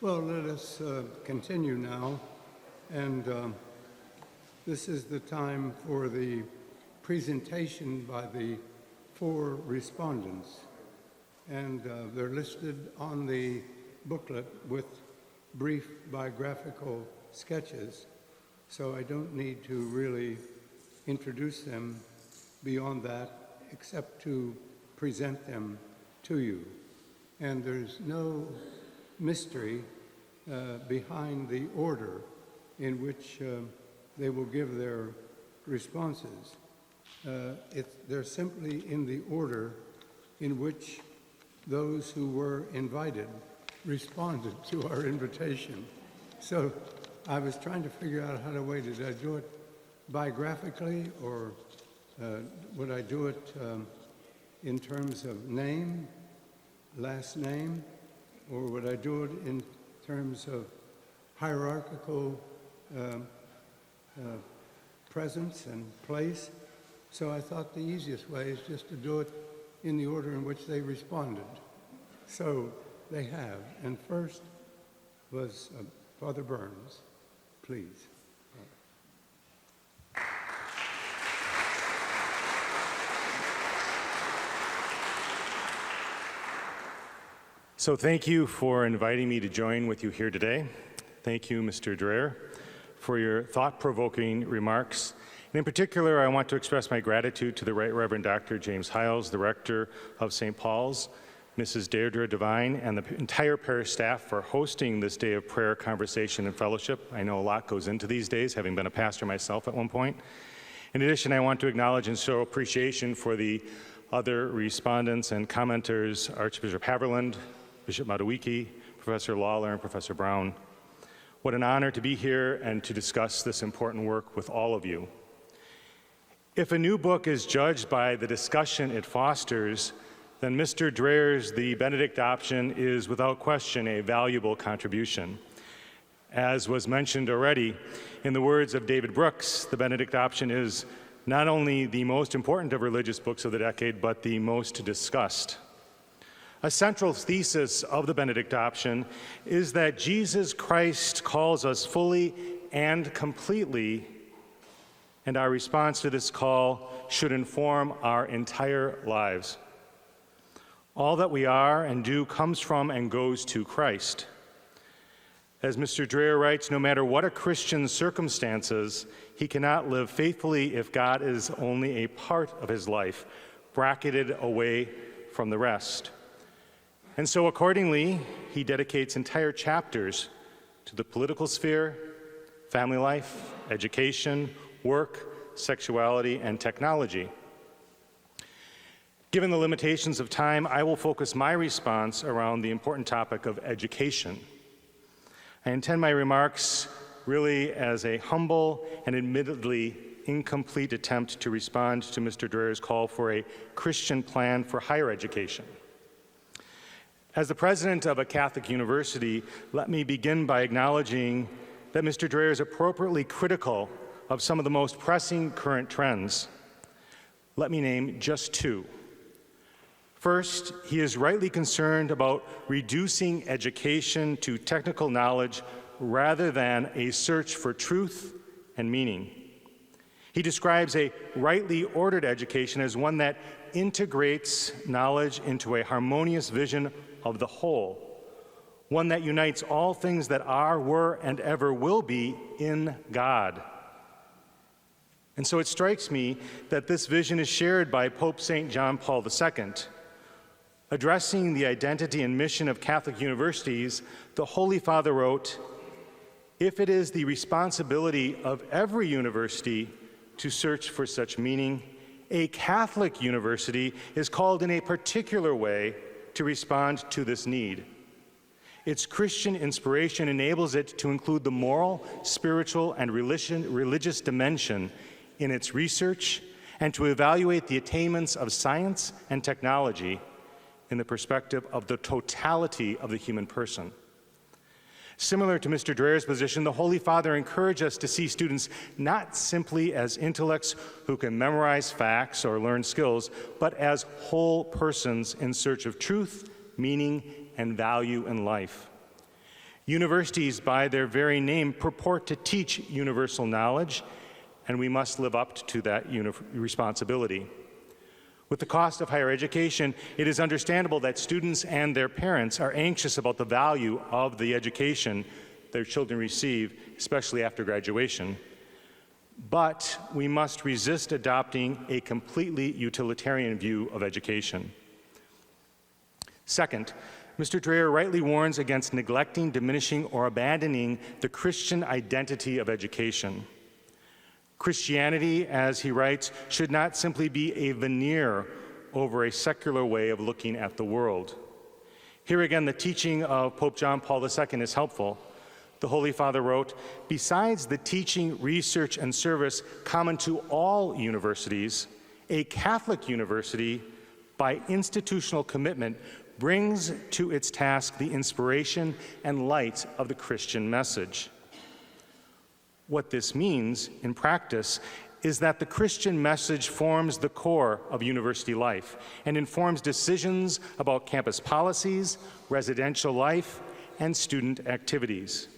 Well, let us continue now, and this is the time for the presentation by the 4 respondents, and they're listed on the booklet with brief biographical sketches, so I don't need to really introduce them beyond that, except to present them to you. And there's no mystery behind the order in which they will give their responses. They're simply in the order in which those who were invited responded to our invitation. So I was trying to figure out how to wait. Did I do it biographically, or would I do it in terms of name, last name, or would I do it in terms of hierarchical presence and place? So I thought the easiest way is just to do it in the order in which they responded. So they have. And first was Father Burns, please. So thank you for inviting me to join with you here today. Thank you, Mr. Dreher, for your thought-provoking remarks. And in particular, I want to express my gratitude to the Right Reverend Dr. James Hiles, the rector of St. Paul's, Mrs. Deirdre Devine, and the entire parish staff for hosting this day of prayer, conversation, and fellowship. I know a lot goes into these days, having been a pastor myself at one point. In addition, I want to acknowledge and show appreciation for the other respondents and commenters, Archbishop Haverland, Bishop Maduiki, Professor Lawler, and Professor Brown. What an honor to be here and to discuss this important work with all of you. If a new book is judged by the discussion it fosters, then Mr. Dreher's The Benedict Option is without question a valuable contribution. As was mentioned already, in the words of David Brooks, The Benedict Option is not only the most important of religious books of the decade, but the most discussed. A central thesis of the Benedict Option is that Jesus Christ calls us fully and completely, and our response to this call should inform our entire lives. All that we are and do comes from and goes to Christ. As Mr. Dreher writes, no matter what a Christian's circumstances, he cannot live faithfully if God is only a part of his life, bracketed away from the rest. And so accordingly, he dedicates entire chapters to the political sphere, family life, education, work, sexuality, and technology. Given the limitations of time, I will focus my response around the important topic of education. I intend my remarks really as a humble and admittedly incomplete attempt to respond to Mr. Dreher's call for a Christian plan for higher education. As the president of a Catholic university, let me begin by acknowledging that Mr. Dreher is appropriately critical of some of the most pressing current trends. Let me name just 2. First, he is rightly concerned about reducing education to technical knowledge rather than a search for truth and meaning. He describes a rightly ordered education as one that integrates knowledge into a harmonious vision of the whole, one that unites all things that are, were, and ever will be in God. And so it strikes me that this vision is shared by Pope St. John Paul II. Addressing the identity and mission of Catholic universities, the Holy Father wrote, "If it is the responsibility of every university to search for such meaning, a Catholic university is called in a particular way to respond to this need. Its Christian inspiration enables it to include the moral, spiritual, and religious dimension in its research and to evaluate the attainments of science and technology in the perspective of the totality of the human person." Similar to Mr. Dreher's position, the Holy Father encouraged us to see students not simply as intellects who can memorize facts or learn skills, but as whole persons in search of truth, meaning, and value in life. Universities, by their very name, purport to teach universal knowledge, and we must live up to that responsibility. With the cost of higher education, it is understandable that students and their parents are anxious about the value of the education their children receive, especially after graduation. But we must resist adopting a completely utilitarian view of education. Second, Mr. Dreher rightly warns against neglecting, diminishing, or abandoning the Christian identity of education. Christianity, as he writes, should not simply be a veneer over a secular way of looking at the world. Here again, the teaching of Pope John Paul II is helpful. The Holy Father wrote, "Besides the teaching, research, and service common to all universities, a Catholic university, by institutional commitment, brings to its task the inspiration and light of the Christian message." What this means in practice is that the Christian message forms the core of university life and informs decisions about campus policies, residential life, and student activities.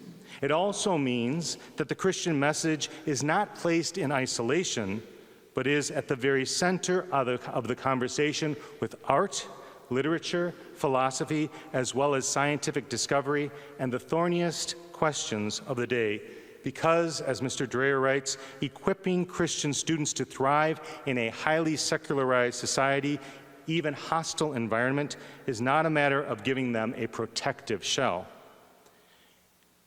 It also means that the Christian message is not placed in isolation, but is at the very center of the conversation with art, literature, philosophy, as well as scientific discovery and the thorniest questions of the day. Because, as Mr. Dreher writes, equipping Christian students to thrive in a highly secularized society, even hostile environment, is not a matter of giving them a protective shell.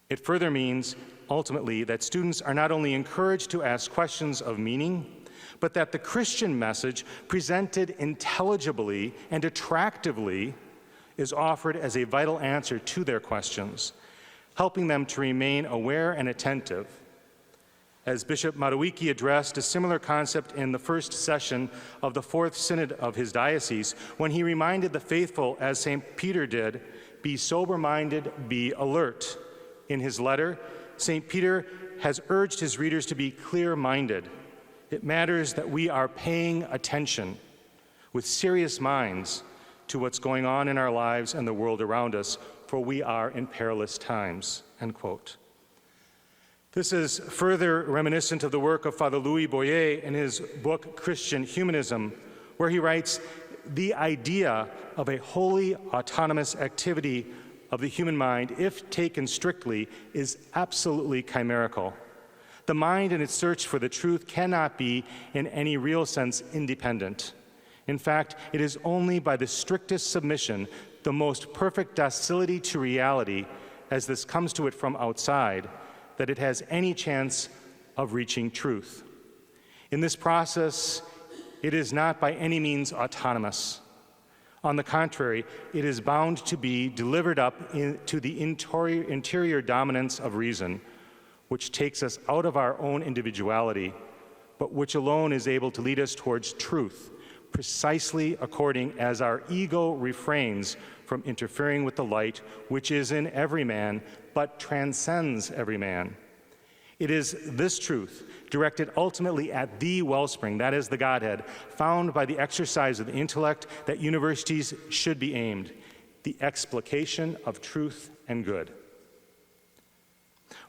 It further means, ultimately, that students are not only encouraged to ask questions of meaning, but that the Christian message, presented intelligibly and attractively, is offered as a vital answer to their questions, helping them to remain aware and attentive. As Bishop Maduiki addressed a similar concept in the first session of the Fourth Synod of his diocese, when he reminded the faithful, as St. Peter did, "Be sober-minded, be alert." In his letter, St. Peter has urged his readers to be clear-minded. It matters that we are paying attention with serious minds to what's going on in our lives and the world around us, for we are in perilous times, end quote. This is further reminiscent of the work of Father Louis Boyer in his book, Christian Humanism, where he writes, "The idea of a wholly autonomous activity of the human mind, if taken strictly, is absolutely chimerical. The mind in its search for the truth cannot be, in any real sense, independent. In fact, it is only by the strictest submission, the most perfect docility to reality, as this comes to it from outside, that it has any chance of reaching truth. In this process, it is not by any means autonomous. On the contrary, it is bound to be delivered up to the interior dominance of reason, which takes us out of our own individuality, but which alone is able to lead us towards truth, precisely according as our ego refrains from interfering with the light which is in every man, but transcends every man. It is this truth, directed ultimately at the wellspring, that is the Godhead, found by the exercise of the intellect, that universities should be aimed, the explication of truth and good."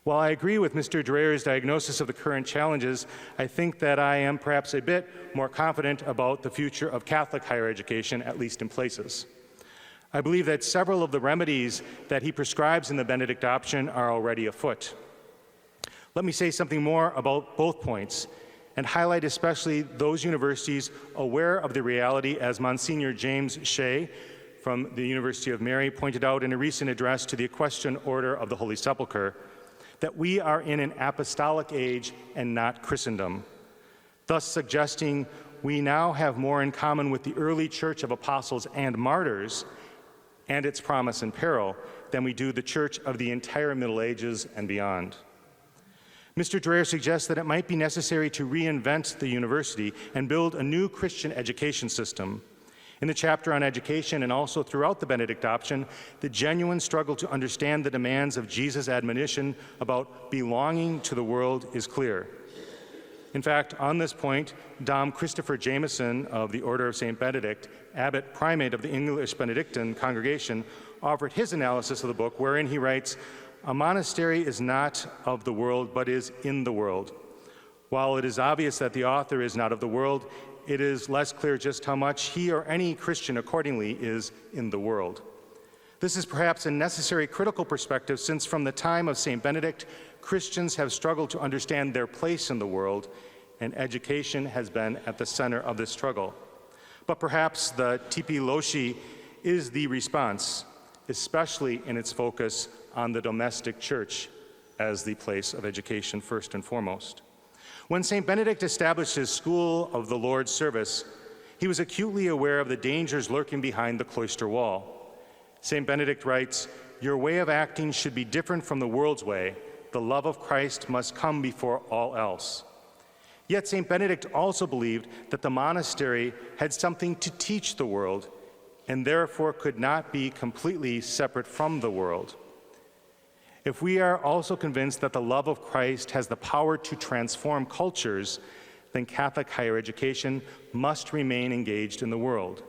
While I agree with Mr. Dreher's diagnosis of the current challenges, I think that I am perhaps a bit more confident about the future of Catholic higher education, at least in places. I believe that several of the remedies that he prescribes in the Benedict Option are already afoot. Let me say something more about both points and highlight especially those universities aware of the reality, as Monsignor James Shea from the University of Mary pointed out in a recent address to the Equestrian Order of the Holy Sepulchre, that we are in an apostolic age and not Christendom, thus suggesting we now have more in common with the early Church of Apostles and Martyrs and its promise and peril than we do the Church of the entire Middle Ages and beyond. Mr. Dreher suggests that it might be necessary to reinvent the university and build a new Christian education system. In the chapter on education and also throughout the Benedict Option, the genuine struggle to understand the demands of Jesus' admonition about belonging to the world is clear. In fact, on this point, Dom Christopher Jameson of the Order of St. Benedict, Abbot Primate of the English Benedictine congregation, offered his analysis of the book, wherein he writes, a monastery is not of the world, but is in the world. While it is obvious that the author is not of the world, it is less clear just how much he or any Christian accordingly is in the world. This is perhaps a necessary critical perspective, since from the time of St. Benedict, Christians have struggled to understand their place in the world, and education has been at the center of this struggle. But perhaps the Tipi Loshi is the response, especially in its focus on the domestic church as the place of education first and foremost. When St. Benedict established his school of the Lord's service, he was acutely aware of the dangers lurking behind the cloister wall. St. Benedict writes, "Your way of acting should be different from the world's way. The love of Christ must come before all else." Yet St. Benedict also believed that the monastery had something to teach the world, and therefore could not be completely separate from the world. If we are also convinced that the love of Christ has the power to transform cultures, then Catholic higher education must remain engaged in the world.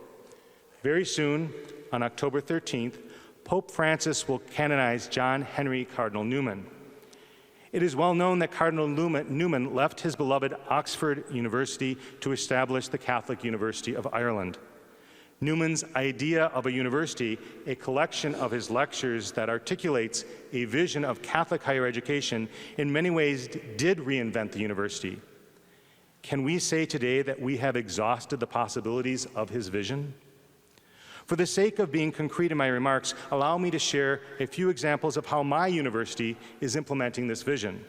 Very soon, on October 13th, Pope Francis will canonize John Henry Cardinal Newman. It is well known that Cardinal Newman left his beloved Oxford University to establish the Catholic University of Ireland. Newman's idea of a university, a collection of his lectures that articulates a vision of Catholic higher education, in many ways did reinvent the university. Can we say today that we have exhausted the possibilities of his vision? For the sake of being concrete in my remarks, allow me to share a few examples of how my university is implementing this vision.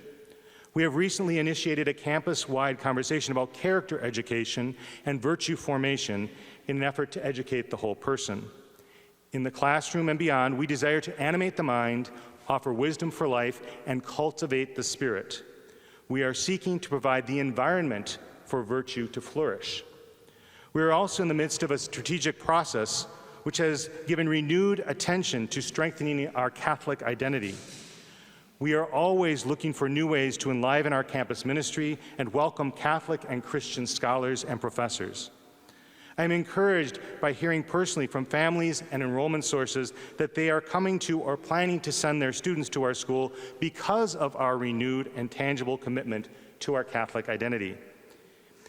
We have recently initiated a campus-wide conversation about character education and virtue formation in an effort to educate the whole person. In the classroom and beyond, we desire to animate the mind, offer wisdom for life, and cultivate the spirit. We are seeking to provide the environment for virtue to flourish. We are also in the midst of a strategic process which has given renewed attention to strengthening our Catholic identity. We are always looking for new ways to enliven our campus ministry and welcome Catholic and Christian scholars and professors. I am encouraged by hearing personally from families and enrollment sources that they are coming to or planning to send their students to our school because of our renewed and tangible commitment to our Catholic identity.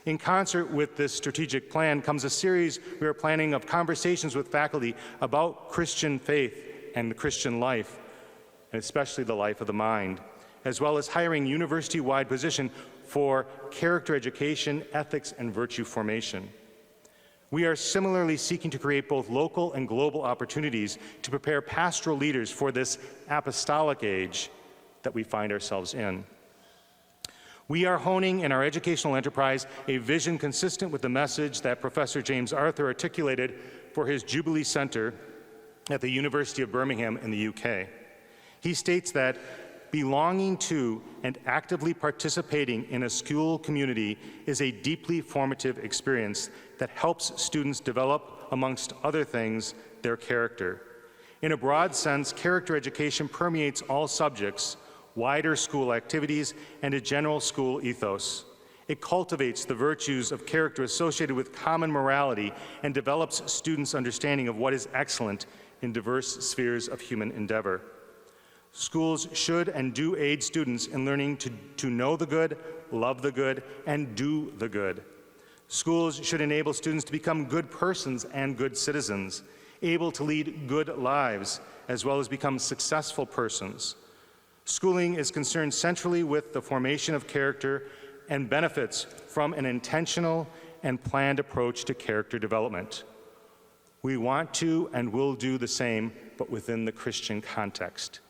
In concert with this strategic plan comes a series we are planning of conversations with faculty about Christian faith and the Christian life, and especially the life of the mind, as well as hiring university-wide position for character education, ethics, and virtue formation. We are similarly seeking to create both local and global opportunities to prepare pastoral leaders for this apostolic age that we find ourselves in. We are honing in our educational enterprise a vision consistent with the message that Professor James Arthur articulated for his Jubilee Center at the University of Birmingham in the UK. He states that belonging to and actively participating in a school community is a deeply formative experience that helps students develop, amongst other things, their character. In a broad sense, character education permeates all subjects, wider school activities, and a general school ethos. It cultivates the virtues of character associated with common morality and develops students' understanding of what is excellent in diverse spheres of human endeavor. Schools should and do aid students in learning to know the good, love the good, and do the good. Schools should enable students to become good persons and good citizens, able to lead good lives, as well as become successful persons. Schooling is concerned centrally with the formation of character and benefits from an intentional and planned approach to character development. We want to and will do the same, but within the Christian context.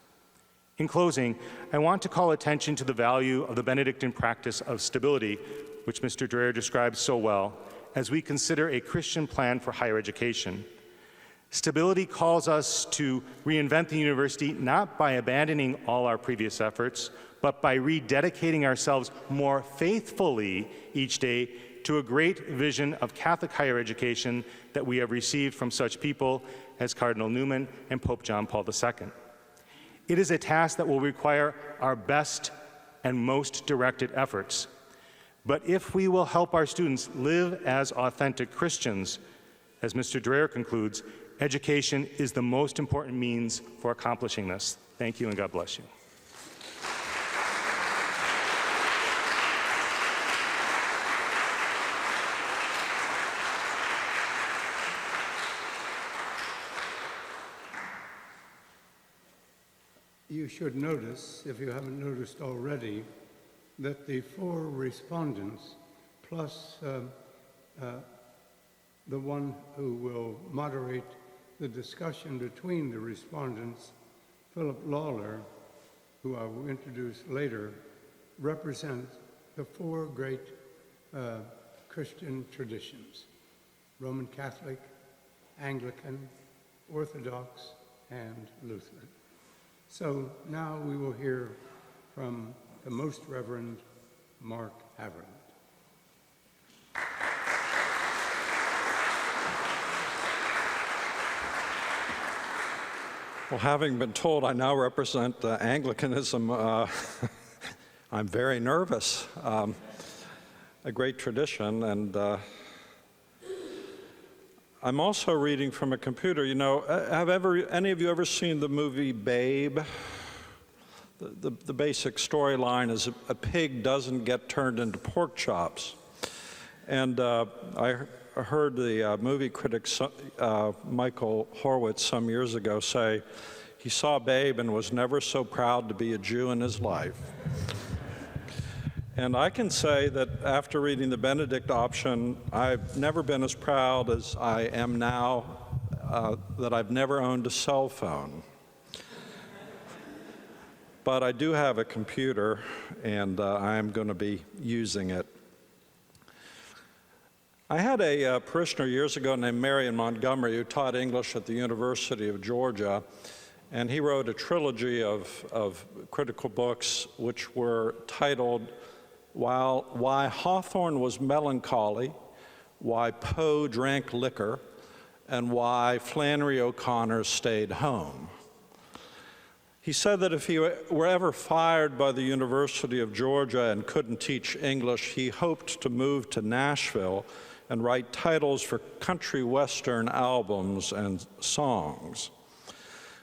In closing, I want to call attention to the value of the Benedictine practice of stability, which Mr. Dreher describes so well, as we consider a Christian plan for higher education. Stability calls us to reinvent the university not by abandoning all our previous efforts, but by rededicating ourselves more faithfully each day to a great vision of Catholic higher education that we have received from such people as Cardinal Newman and Pope John Paul II. It is a task that will require our best and most directed efforts. But if we will help our students live as authentic Christians, as Mr. Dreher concludes, Education is the most important means for accomplishing this. Thank you, and God bless you. You should notice, if you haven't noticed already, that the 4 respondents, plus the one who will moderate the discussion between the respondents, Philip Lawler, who I will introduce later, represent the 4 great Christian traditions: Roman Catholic, Anglican, Orthodox, and Lutheran. So now we will hear from the Most Reverend Mark Haverland. Well, having been told I now represent Anglicanism, I'm very nervous. A great tradition, and I'm also reading from a computer. You know, have any of you ever seen the movie Babe? The basic storyline is a pig doesn't get turned into pork chops. And I heard the movie critic Michael Horowitz some years ago say he saw Babe and was never so proud to be a Jew in his life. And I can say that after reading the Benedict Option, I've never been as proud as I am now that I've never owned a cell phone. But I do have a computer, and I am going to be using it. I had a parishioner years ago named Marion Montgomery who taught English at the University of Georgia, and he wrote a trilogy of critical books which were titled Why Hawthorne Was Melancholy, Why Poe Drank Liquor, and Why Flannery O'Connor Stayed Home. He said that if he were ever fired by the University of Georgia and couldn't teach English, he hoped to move to Nashville and write titles for country western albums and songs.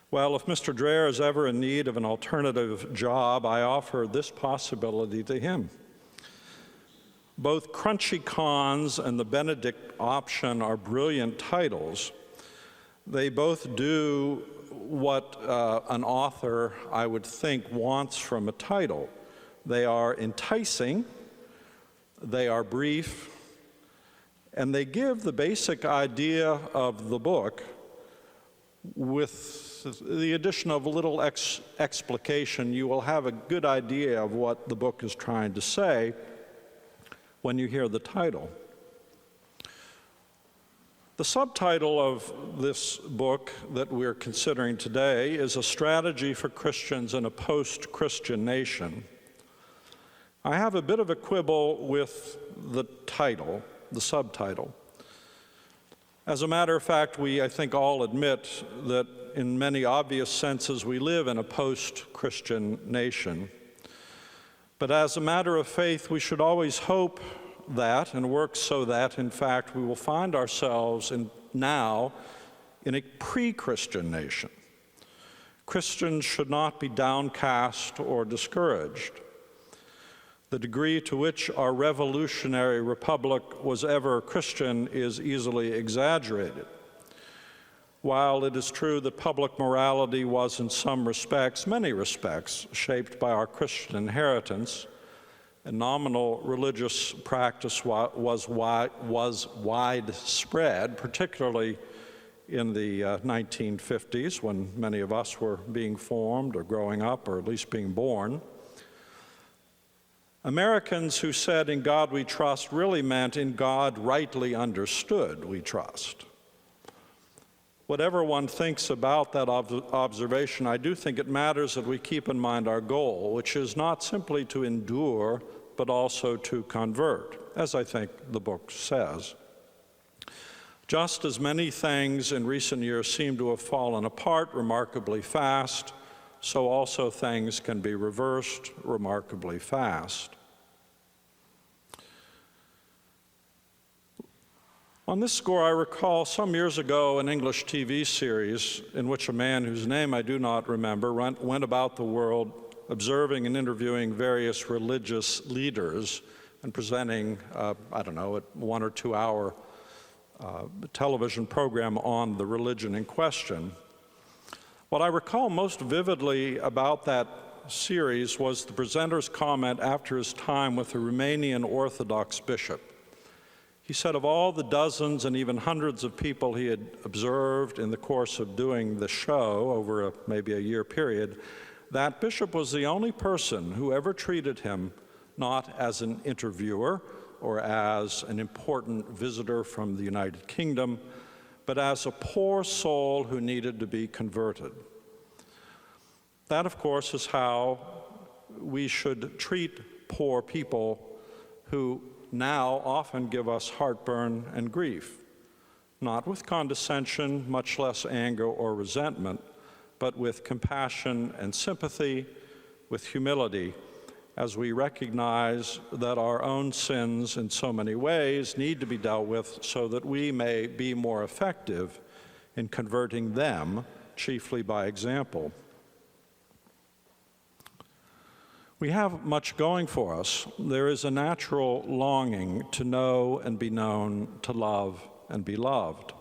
Well, if Mr. Dreher is ever in need of an alternative job, I offer this possibility to him. Both Crunchy Cons and the Benedict Option are brilliant titles. They both do what an author, I would think, wants from a title. They are enticing, they are brief, and they give the basic idea of the book with the addition of a little explication. You will have a good idea of what the book is trying to say when you hear the title. The subtitle of this book that we're considering today is A Strategy for Christians in a Post-Christian Nation. I have a bit of a quibble with the title, the subtitle. As a matter of fact, we, I think, all admit that in many obvious senses we live in a post-Christian nation. But as a matter of faith, we should always hope that and work so that, in fact, we will find ourselves now in a pre-Christian nation. Christians should not be downcast or discouraged. The degree to which our revolutionary republic was ever Christian is easily exaggerated. While it is true that public morality was in some respects, many respects, shaped by our Christian inheritance, and nominal religious practice was widespread, particularly in the 1950s when many of us were being formed or growing up or at least being born. Americans who said, "In God we trust," really meant in God rightly understood we trust. Whatever one thinks about that observation, I do think it matters that we keep in mind our goal, which is not simply to endure, but also to convert, as I think the book says. Just as many things in recent years seem to have fallen apart remarkably fast, so also things can be reversed remarkably fast. On this score, I recall some years ago an English TV series in which a man whose name I do not remember went about the world observing and interviewing various religious leaders and presenting, a 1 or 2 hour television program on the religion in question. What I recall most vividly about that series was the presenter's comment after his time with the Romanian Orthodox bishop. He said of all the dozens and even hundreds of people he had observed in the course of doing the show over maybe a year period, that bishop was the only person who ever treated him not as an interviewer or as an important visitor from the United Kingdom, but as a poor soul who needed to be converted. That, of course, is how we should treat poor people who now often give us heartburn and grief, not with condescension, much less anger or resentment, but with compassion and sympathy, with humility, as we recognize that our own sins in so many ways need to be dealt with so that we may be more effective in converting them, chiefly by example. We have much going for us. There is a natural longing to know and be known, to love and be loved.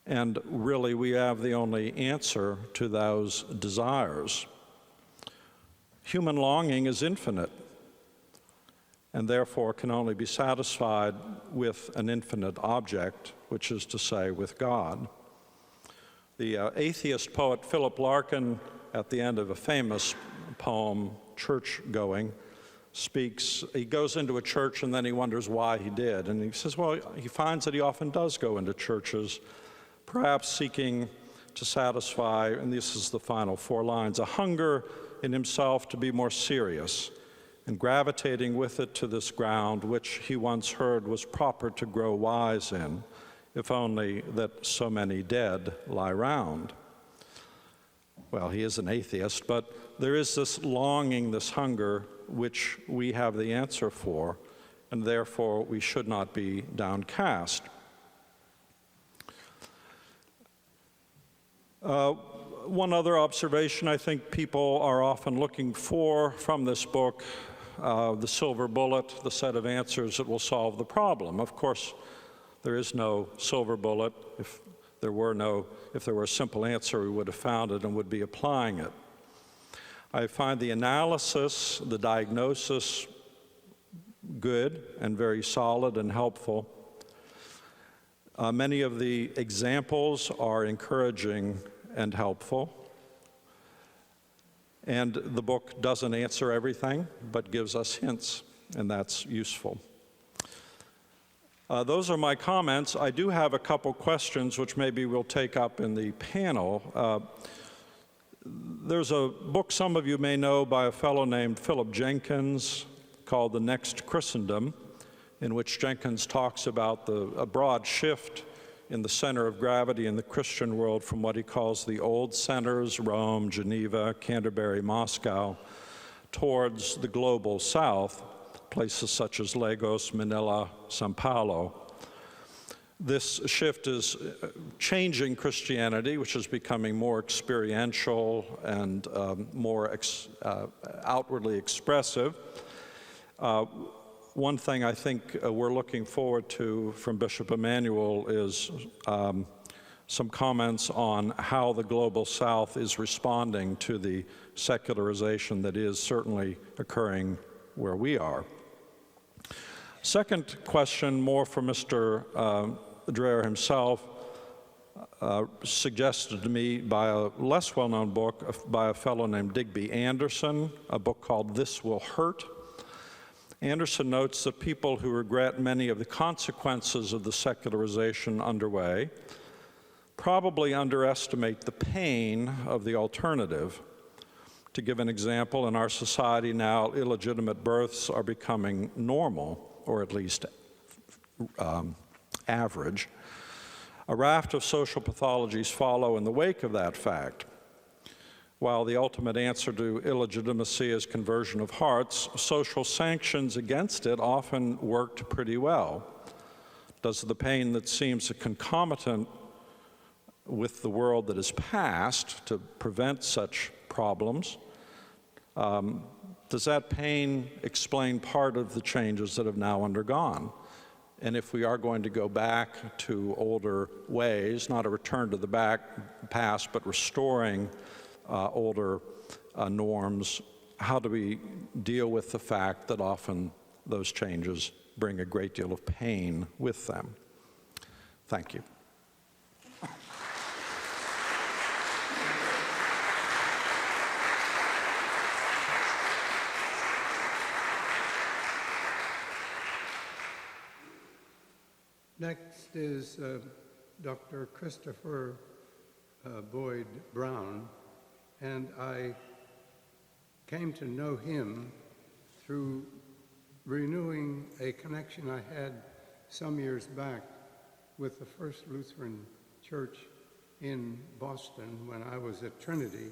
And really, we have the only answer to those desires. Human longing is infinite, and therefore can only be satisfied with an infinite object, which is to say, with God. The atheist poet Philip Larkin, at the end of a famous poem, Church Going, he goes into a church and then he wonders why he did. And he says, well, he finds that he often does go into churches, perhaps seeking to satisfy, and this is the final 4 lines, a hunger in himself to be more serious, and gravitating with it to this ground which he once heard was proper to grow wise in, if only that so many dead lie round. Well, he is an atheist, but there is this longing, this hunger, which we have the answer for, and therefore we should not be downcast. One other observation I think people are often looking for from this book, the silver bullet, the set of answers that will solve the problem. Of course, there is no silver bullet. If there were a simple answer, we would have found it and would be applying it. I find the analysis, the diagnosis good and very solid and helpful. Many of the examples are encouraging and helpful. And the book doesn't answer everything, but gives us hints, and that's useful. Those are my comments. I do have a couple questions which maybe we'll take up in the panel. There's a book some of you may know by a fellow named Philip Jenkins called The Next Christendom, in which Jenkins talks about a broad shift in the center of gravity in the Christian world from what he calls the old centers, Rome, Geneva, Canterbury, Moscow, towards the global south, places such as Lagos, Manila, Sao Paulo. This shift is changing Christianity, which is becoming more experiential and more outwardly expressive. One thing I think we're looking forward to from Bishop Emanuel is some comments on how the global south is responding to the secularization that is certainly occurring where we are. Second question, more for Mr. Dreher himself, suggested to me by a less well-known book by a fellow named Digby Anderson, a book called This Will Hurt. Anderson notes that people who regret many of the consequences of the secularization underway probably underestimate the pain of the alternative. To give an example, in our society now, illegitimate births are becoming normal, or at least average. A raft of social pathologies follow in the wake of that fact. While the ultimate answer to illegitimacy is conversion of hearts, social sanctions against it often worked pretty well. Does the pain that seems concomitant with the world that is past to prevent such problems, does that pain explain part of the changes that have now undergone? And if we are going to go back to older ways, not a return to the past, but restoring older norms, how do we deal with the fact that often those changes bring a great deal of pain with them? Thank you. Next is Dr. Christopher Boyd Brown, and I came to know him through renewing a connection I had some years back with the First Lutheran Church in Boston. When I was at Trinity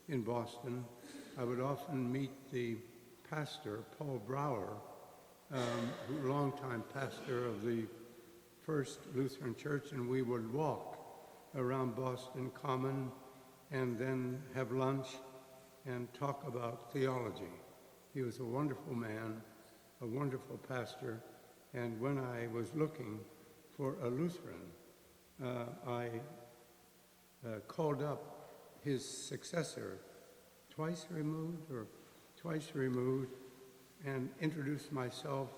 in Boston, I would often meet the pastor, Paul Brower, longtime pastor of the First Lutheran Church, and we would walk around Boston Common and then have lunch and talk about theology. He was a wonderful man, a wonderful pastor, and when I was looking for a Lutheran, I called up his successor, twice removed, and introduced myself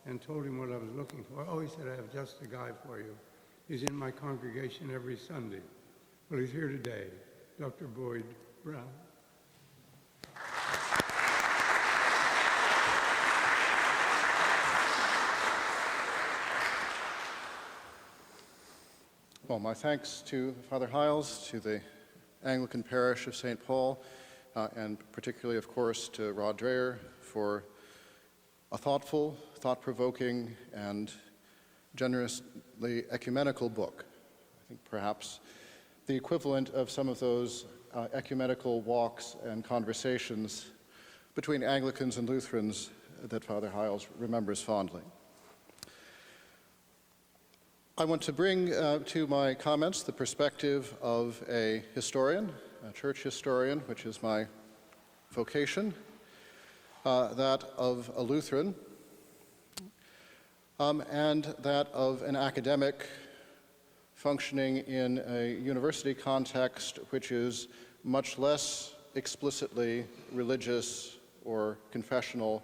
and told him what I was looking for. Oh, he said, I have just the guy for you. He's in my congregation every Sunday. Well, he's here today, Dr. Boyd Brown. Well, my thanks to Father Hiles, to the Anglican Parish of St. Paul, and particularly, of course, to Rod Dreher for a thoughtful, thought-provoking, and generously ecumenical book. I think perhaps the equivalent of some of those ecumenical walks and conversations between Anglicans and Lutherans that Father Hiles remembers fondly. I want to bring to my comments the perspective of a historian, a church historian, which is my vocation, that of a Lutheran, and that of an academic functioning in a university context which is much less explicitly religious or confessional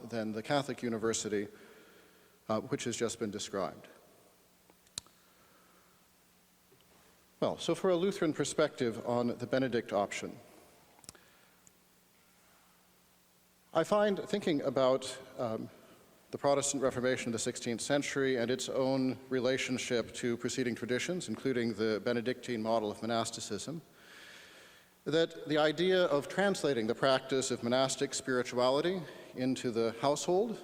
than the Catholic university, which has just been described. Well, so for a Lutheran perspective on the Benedict option, I find thinking about the Protestant Reformation of the 16th century and its own relationship to preceding traditions, including the Benedictine model of monasticism, that the idea of translating the practice of monastic spirituality into the household,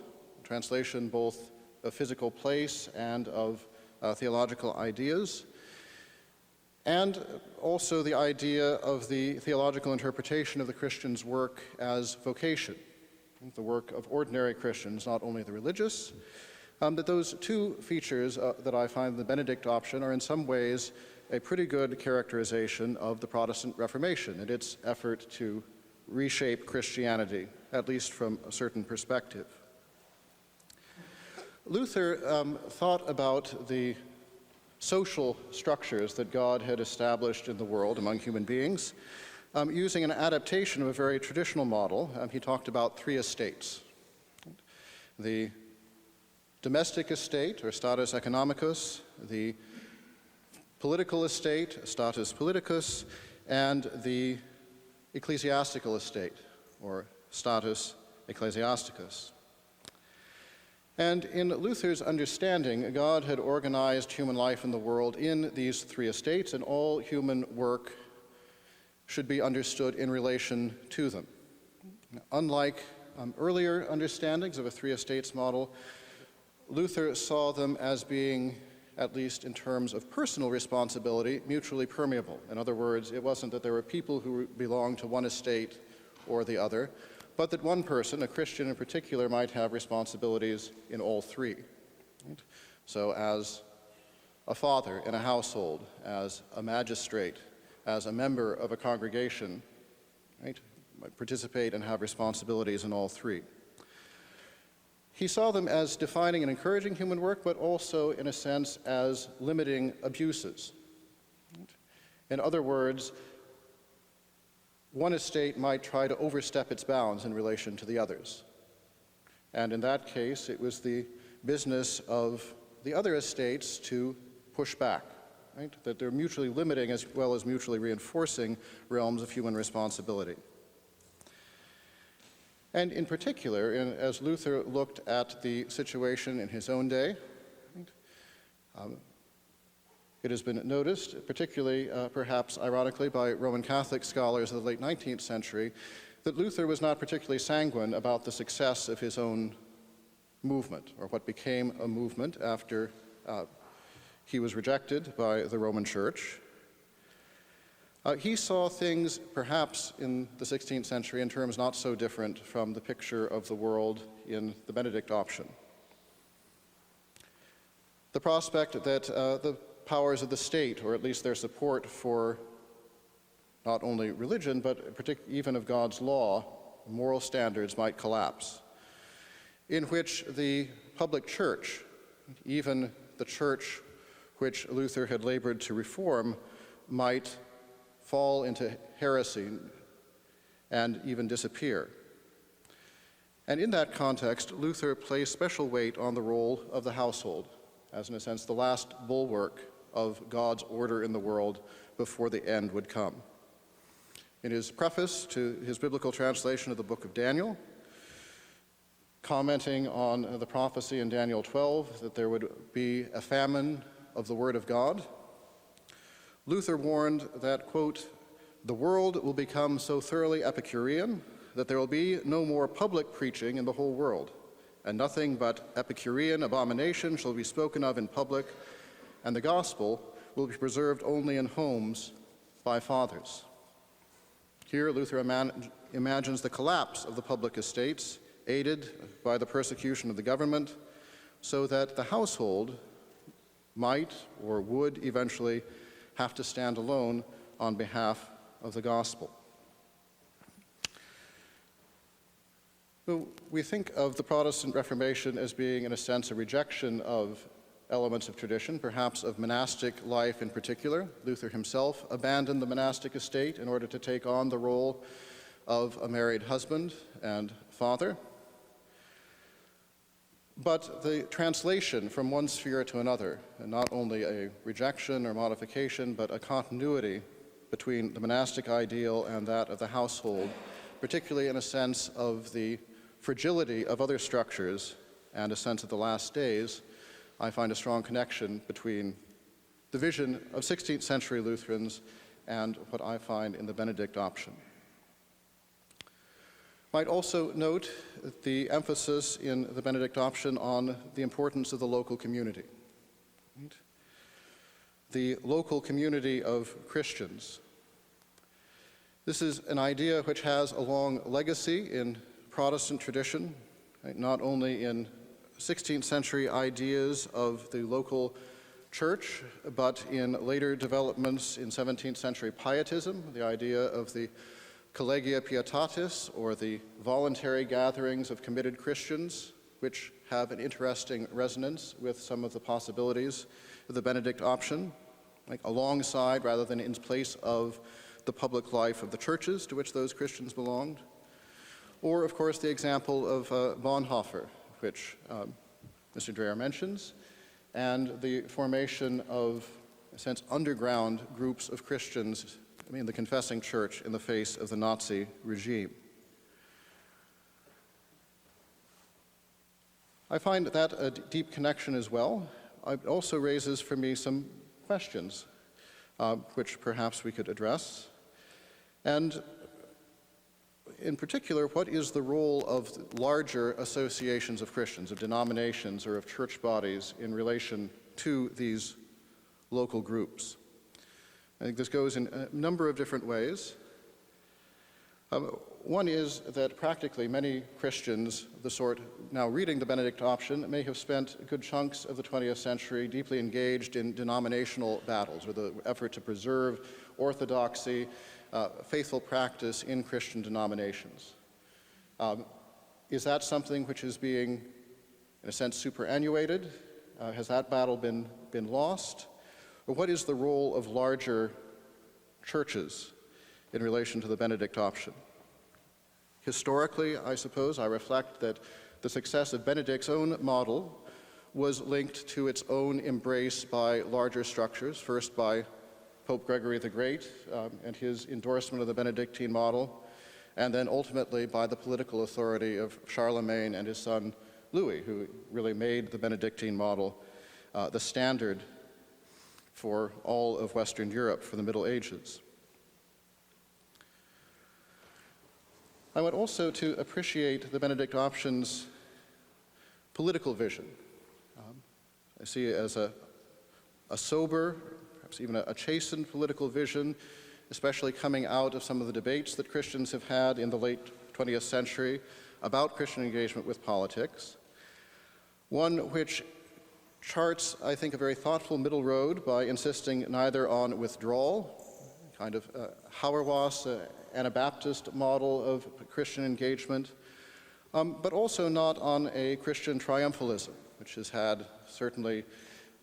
translation both of physical place and of theological ideas, and also the idea of the theological interpretation of the Christian's work as vocation, the work of ordinary Christians, not only the religious, that those two features that I find in the Benedict option are in some ways a pretty good characterization of the Protestant Reformation and its effort to reshape Christianity, at least from a certain perspective. Luther thought about the social structures that God had established in the world among human beings using an adaptation of a very traditional model. He talked about three estates: the domestic estate, or status economicus, the political estate, status politicus, and the ecclesiastical estate, or status ecclesiasticus. And in Luther's understanding, God had organized human life in the world in these three estates, and all human work should be understood in relation to them. Unlike earlier understandings of a three estates model, Luther saw them as being, at least in terms of personal responsibility, mutually permeable. In other words, it wasn't that there were people who belonged to one estate or the other, but that one person, a Christian in particular, might have responsibilities in all three. Right? So as a father in a household, as a magistrate, as a member of a congregation, right, participate and have responsibilities in all three. He saw them as defining and encouraging human work, but also, in a sense, as limiting abuses. In other words, one estate might try to overstep its bounds in relation to the others. And in that case, it was the business of the other estates to push back, right? That they're mutually limiting as well as mutually reinforcing realms of human responsibility. And in particular, as Luther looked at the situation in his own day, it has been noticed, particularly perhaps ironically by Roman Catholic scholars of the late 19th century, that Luther was not particularly sanguine about the success of his own movement, or what became a movement after he was rejected by the Roman Church. He saw things, perhaps in the 16th century, in terms not so different from the picture of the world in the Benedict Option. The prospect that the powers of the state, or at least their support for not only religion, but even of God's law, moral standards might collapse, in which the public church, even the church which Luther had labored to reform, might fall into heresy and even disappear. And in that context, Luther placed special weight on the role of the household, as in a sense the last bulwark of God's order in the world before the end would come. In his preface to his biblical translation of the book of Daniel, commenting on the prophecy in Daniel 12 that there would be a famine of the word of God, Luther warned that, quote, "The world will become so thoroughly Epicurean that there will be no more public preaching in the whole world, and nothing but Epicurean abomination shall be spoken of in public, and the gospel will be preserved only in homes by fathers." Here, Luther imagines the collapse of the public estates, aided by the persecution of the government, so that the household might or would eventually have to stand alone on behalf of the gospel. We think of the Protestant Reformation as being, in a sense, a rejection of elements of tradition, perhaps of monastic life in particular. Luther himself abandoned the monastic estate in order to take on the role of a married husband and father. But the translation from one sphere to another, and not only a rejection or modification, but a continuity between the monastic ideal and that of the household, particularly in a sense of the fragility of other structures and a sense of the last days, I find a strong connection between the vision of 16th century Lutherans and what I find in the Benedict Option. Might also note the emphasis in the Benedict Option on the importance of the local community. Right? The local community of Christians. This is an idea which has a long legacy in Protestant tradition, right? Not only in 16th century ideas of the local church, but in later developments in 17th century pietism, the idea of the Collegia Pietatis, or the voluntary gatherings of committed Christians, which have an interesting resonance with some of the possibilities of the Benedict Option, like alongside rather than in place of the public life of the churches to which those Christians belonged. Or, of course, the example of Bonhoeffer, which Mr. Dreher mentions, and the formation of, in a sense, underground groups of Christians in the confessing church in the face of the Nazi regime. I find that a deep connection as well. It also raises for me some questions, which perhaps we could address. And in particular, what is the role of larger associations of Christians, of denominations, or of church bodies in relation to these local groups? I think this goes in a number of different ways. One is that practically many Christians, the sort now reading the Benedict Option, may have spent good chunks of the 20th century deeply engaged in denominational battles, or the effort to preserve orthodoxy, faithful practice in Christian denominations. Is that something which is being, in a sense, superannuated? Has that battle been lost? Or what is the role of larger churches in relation to the Benedict Option? Historically, I suppose, I reflect that the success of Benedict's own model was linked to its own embrace by larger structures, first by Pope Gregory the Great and his endorsement of the Benedictine model, and then ultimately by the political authority of Charlemagne and his son Louis, who really made the Benedictine model the standard for all of Western Europe for the Middle Ages. I want also to appreciate the Benedict Option's political vision. I see it as a sober, perhaps even a chastened political vision, especially coming out of some of the debates that Christians have had in the late 20th century about Christian engagement with politics. One which charts, I think, a very thoughtful middle road by insisting neither on withdrawal, kind of Hauerwas, Anabaptist model of Christian engagement, but also not on a Christian triumphalism, which has had certainly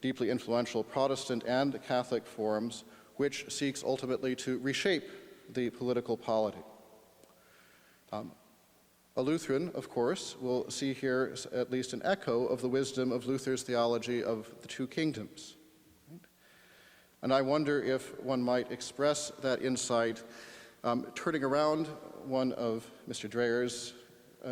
deeply influential Protestant and Catholic forms, which seeks ultimately to reshape the political polity. A Lutheran, of course, will see here at least an echo of the wisdom of Luther's theology of the two kingdoms. And I wonder if one might express that insight turning around one of Mr. Dreher's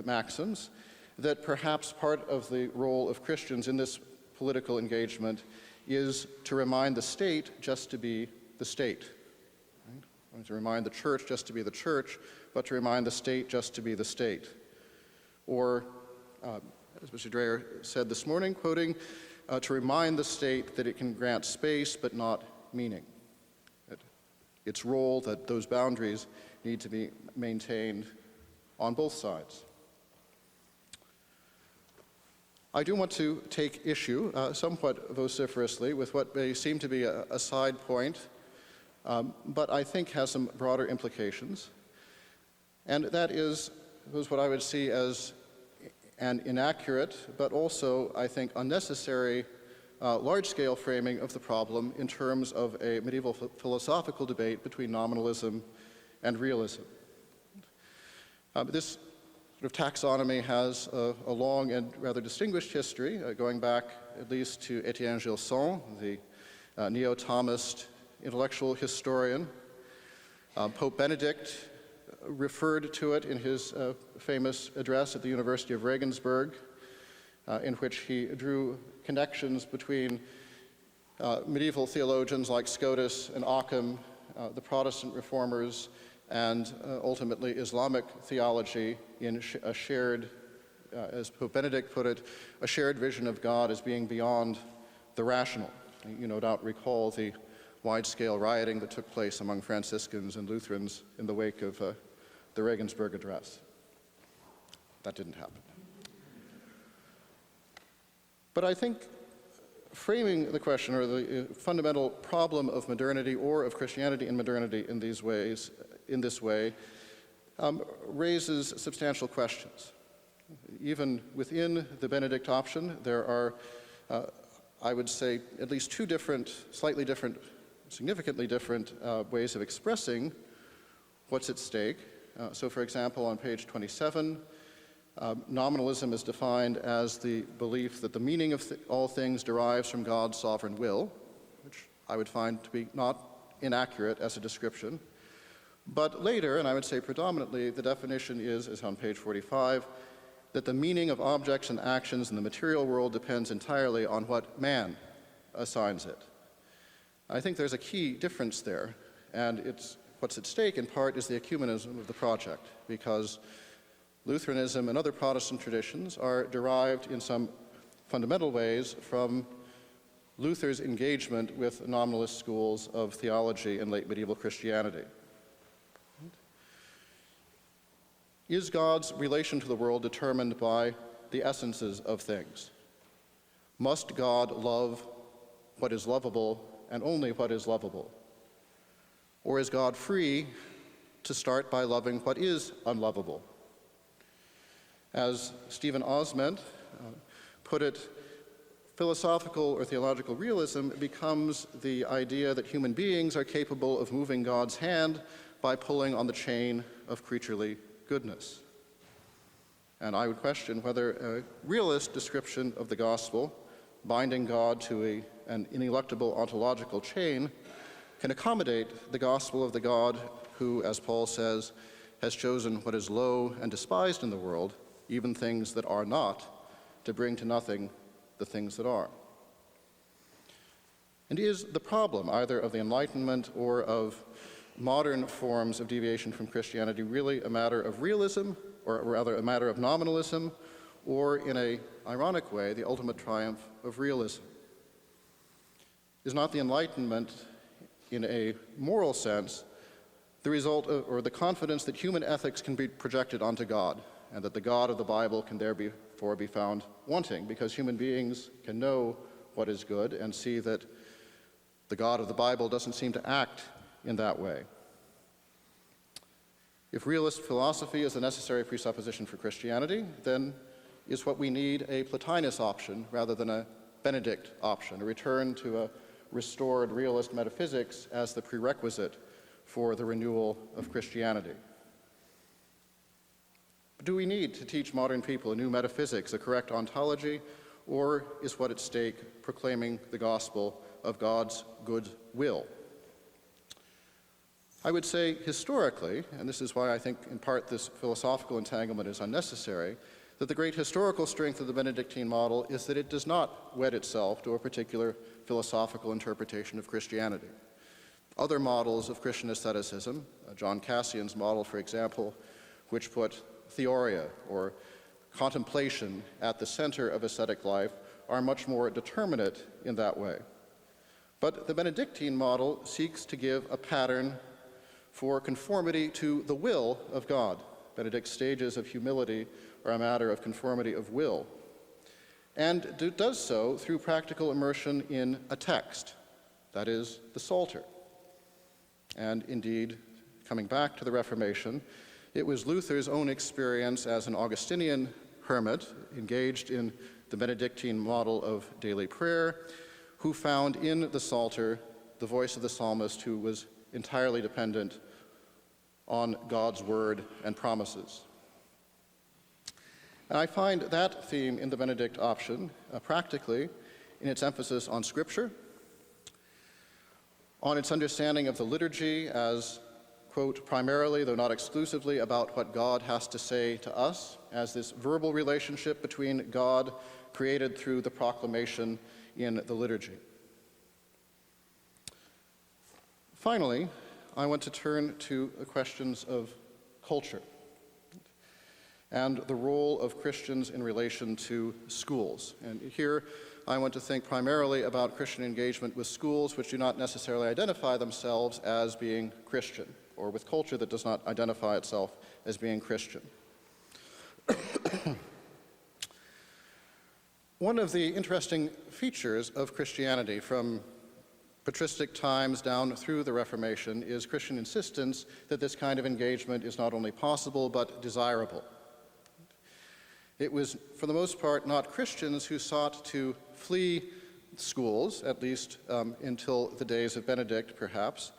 maxims, that perhaps part of the role of Christians in this political engagement is to remind the state just to be the state. Right? To remind the church just to be the church, but to remind the state just to be the state. Or, as Mr. Dreher said this morning, quoting, to remind the state that it can grant space but not meaning. That its role, that those boundaries need to be maintained on both sides. I do want to take issue somewhat vociferously with what may seem to be a side point, but I think has some broader implications. And that is what I would see as an inaccurate, but also, I think, unnecessary large-scale framing of the problem in terms of a medieval philosophical debate between nominalism and realism. This sort of taxonomy has a long and rather distinguished history, going back at least to Étienne Gilson, the neo-Thomist intellectual historian. Pope Benedict referred to it in his famous address at the University of Regensburg, in which he drew connections between medieval theologians like Scotus and Occam, the Protestant reformers, and ultimately Islamic theology in a shared, as Pope Benedict put it, a shared vision of God as being beyond the rational. You no doubt recall the wide-scale rioting that took place among Franciscans and Lutherans in the wake of the Regensburg Address. That didn't happen. But I think framing the question, or the fundamental problem of modernity or of Christianity in modernity in this way, raises substantial questions. Even within the Benedict Option, there are, I would say, at least two different, slightly different, significantly different ways of expressing what's at stake. So, for example, on page 27, nominalism is defined as the belief that the meaning of all things derives from God's sovereign will, which I would find to be not inaccurate as a description. But later, and I would say predominantly, the definition is on page 45, that the meaning of objects and actions in the material world depends entirely on what man assigns it. I think there's a key difference there, and what's at stake in part is the ecumenism of the project, because Lutheranism and other Protestant traditions are derived in some fundamental ways from Luther's engagement with nominalist schools of theology in late medieval Christianity. Is God's relation to the world determined by the essences of things? Must God love what is lovable and only what is lovable? Or is God free to start by loving what is unlovable? As Stephen Osment put it, philosophical or theological realism becomes the idea that human beings are capable of moving God's hand by pulling on the chain of creaturely goodness. And I would question whether a realist description of the gospel, binding God to an ineluctable ontological chain, can accommodate the gospel of the God who, as Paul says, has chosen what is low and despised in the world, even things that are not, to bring to nothing the things that are. And is the problem either of the Enlightenment or of modern forms of deviation from Christianity really a matter of realism, or rather a matter of nominalism, or in an ironic way, the ultimate triumph of realism? Is not the Enlightenment, in a moral sense, the result of, or the confidence that human ethics can be projected onto God, and that the God of the Bible can therefore be found wanting, because human beings can know what is good and see that the God of the Bible doesn't seem to act in that way? If realist philosophy is a necessary presupposition for Christianity, then is what we need a Plotinus option rather than a Benedict option, a return to a restored realist metaphysics as the prerequisite for the renewal of Christianity? Do we need to teach modern people a new metaphysics, a correct ontology, or is what at stake proclaiming the gospel of God's good will? I would say historically, and this is why I think in part this philosophical entanglement is unnecessary, that the great historical strength of the Benedictine model is that it does not wed itself to a particular philosophical interpretation of Christianity. Other models of Christian asceticism, John Cassian's model, for example, which put theoria, or contemplation, at the center of ascetic life, are much more determinate in that way. But the Benedictine model seeks to give a pattern for conformity to the will of God. Benedict's stages of humility are a matter of conformity of will, and does so through practical immersion in a text, that is, the Psalter. And indeed, coming back to the Reformation, it was Luther's own experience as an Augustinian hermit engaged in the Benedictine model of daily prayer, who found in the Psalter the voice of the psalmist who was entirely dependent on God's word and promises. And I find that theme in the Benedict option practically in its emphasis on Scripture, on its understanding of the liturgy as, quote, primarily, though not exclusively, about what God has to say to us, as this verbal relationship between God created through the proclamation in the liturgy. Finally, I want to turn to the questions of culture and the role of Christians in relation to schools. And here I want to think primarily about Christian engagement with schools which do not necessarily identify themselves as being Christian, or with culture that does not identify itself as being Christian. One of the interesting features of Christianity from patristic times down through the Reformation is Christian insistence that this kind of engagement is not only possible but desirable. It was, for the most part, not Christians who sought to flee schools, at least until the days of Benedict, perhaps,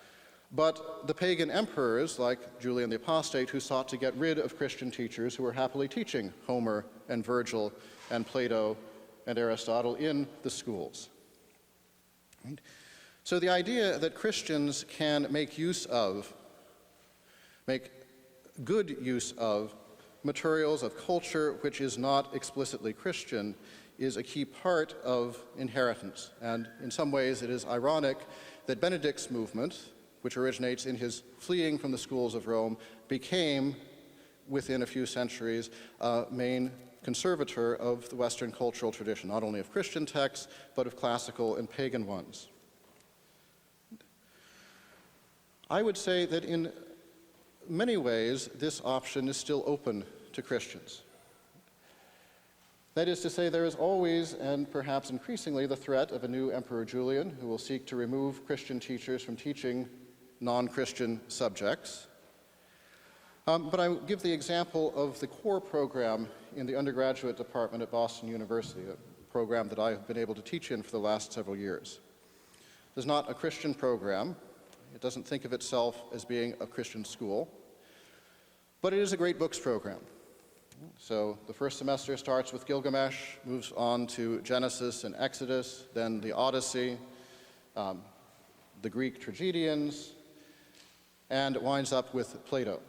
but the pagan emperors, like Julian the Apostate, who sought to get rid of Christian teachers who were happily teaching Homer and Virgil and Plato and Aristotle in the schools. Right? So the idea that Christians can make good use of materials of culture which is not explicitly Christian is a key part of inheritance. And in some ways it is ironic that Benedict's movement, which originates in his fleeing from the schools of Rome, became, within a few centuries, a main conservator of the Western cultural tradition, not only of Christian texts, but of classical and pagan ones. I would say that in many ways, this option is still open to Christians. That is to say, there is always, and perhaps increasingly, the threat of a new Emperor Julian who will seek to remove Christian teachers from teaching non-Christian subjects. But I give the example of the core program in the undergraduate department at Boston University, a program that I have been able to teach in for the last several years. It is not a Christian program. It doesn't think of itself as being a Christian school, but it is a great books program. So the first semester starts with Gilgamesh, moves on to Genesis and Exodus, then the Odyssey, the Greek tragedians, and it winds up with Plato.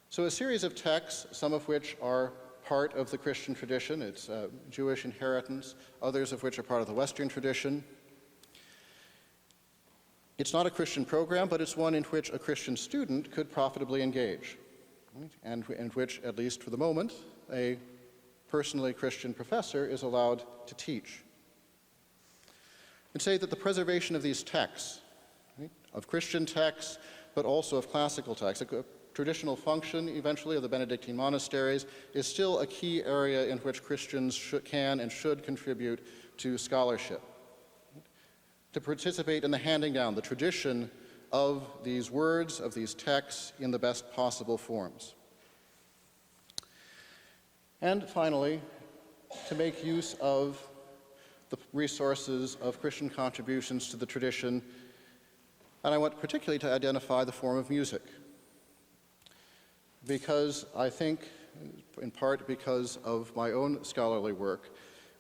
So a series of texts, some of which are part of the Christian tradition. It's Jewish inheritance, others of which are part of the Western tradition. It's not a Christian program, but it's one in which a Christian student could profitably engage, right? And in which, at least for the moment, a personally Christian professor is allowed to teach. And say that the preservation of these texts, right, of Christian texts, but also of classical texts, a traditional function eventually of the Benedictine monasteries, is still a key area in which Christians can and should contribute to scholarship, to participate in the handing down, the tradition of these words, of these texts in the best possible forms. And finally, to make use of the resources of Christian contributions to the tradition, and I want particularly to identify the form of music, because I think, in part because of my own scholarly work,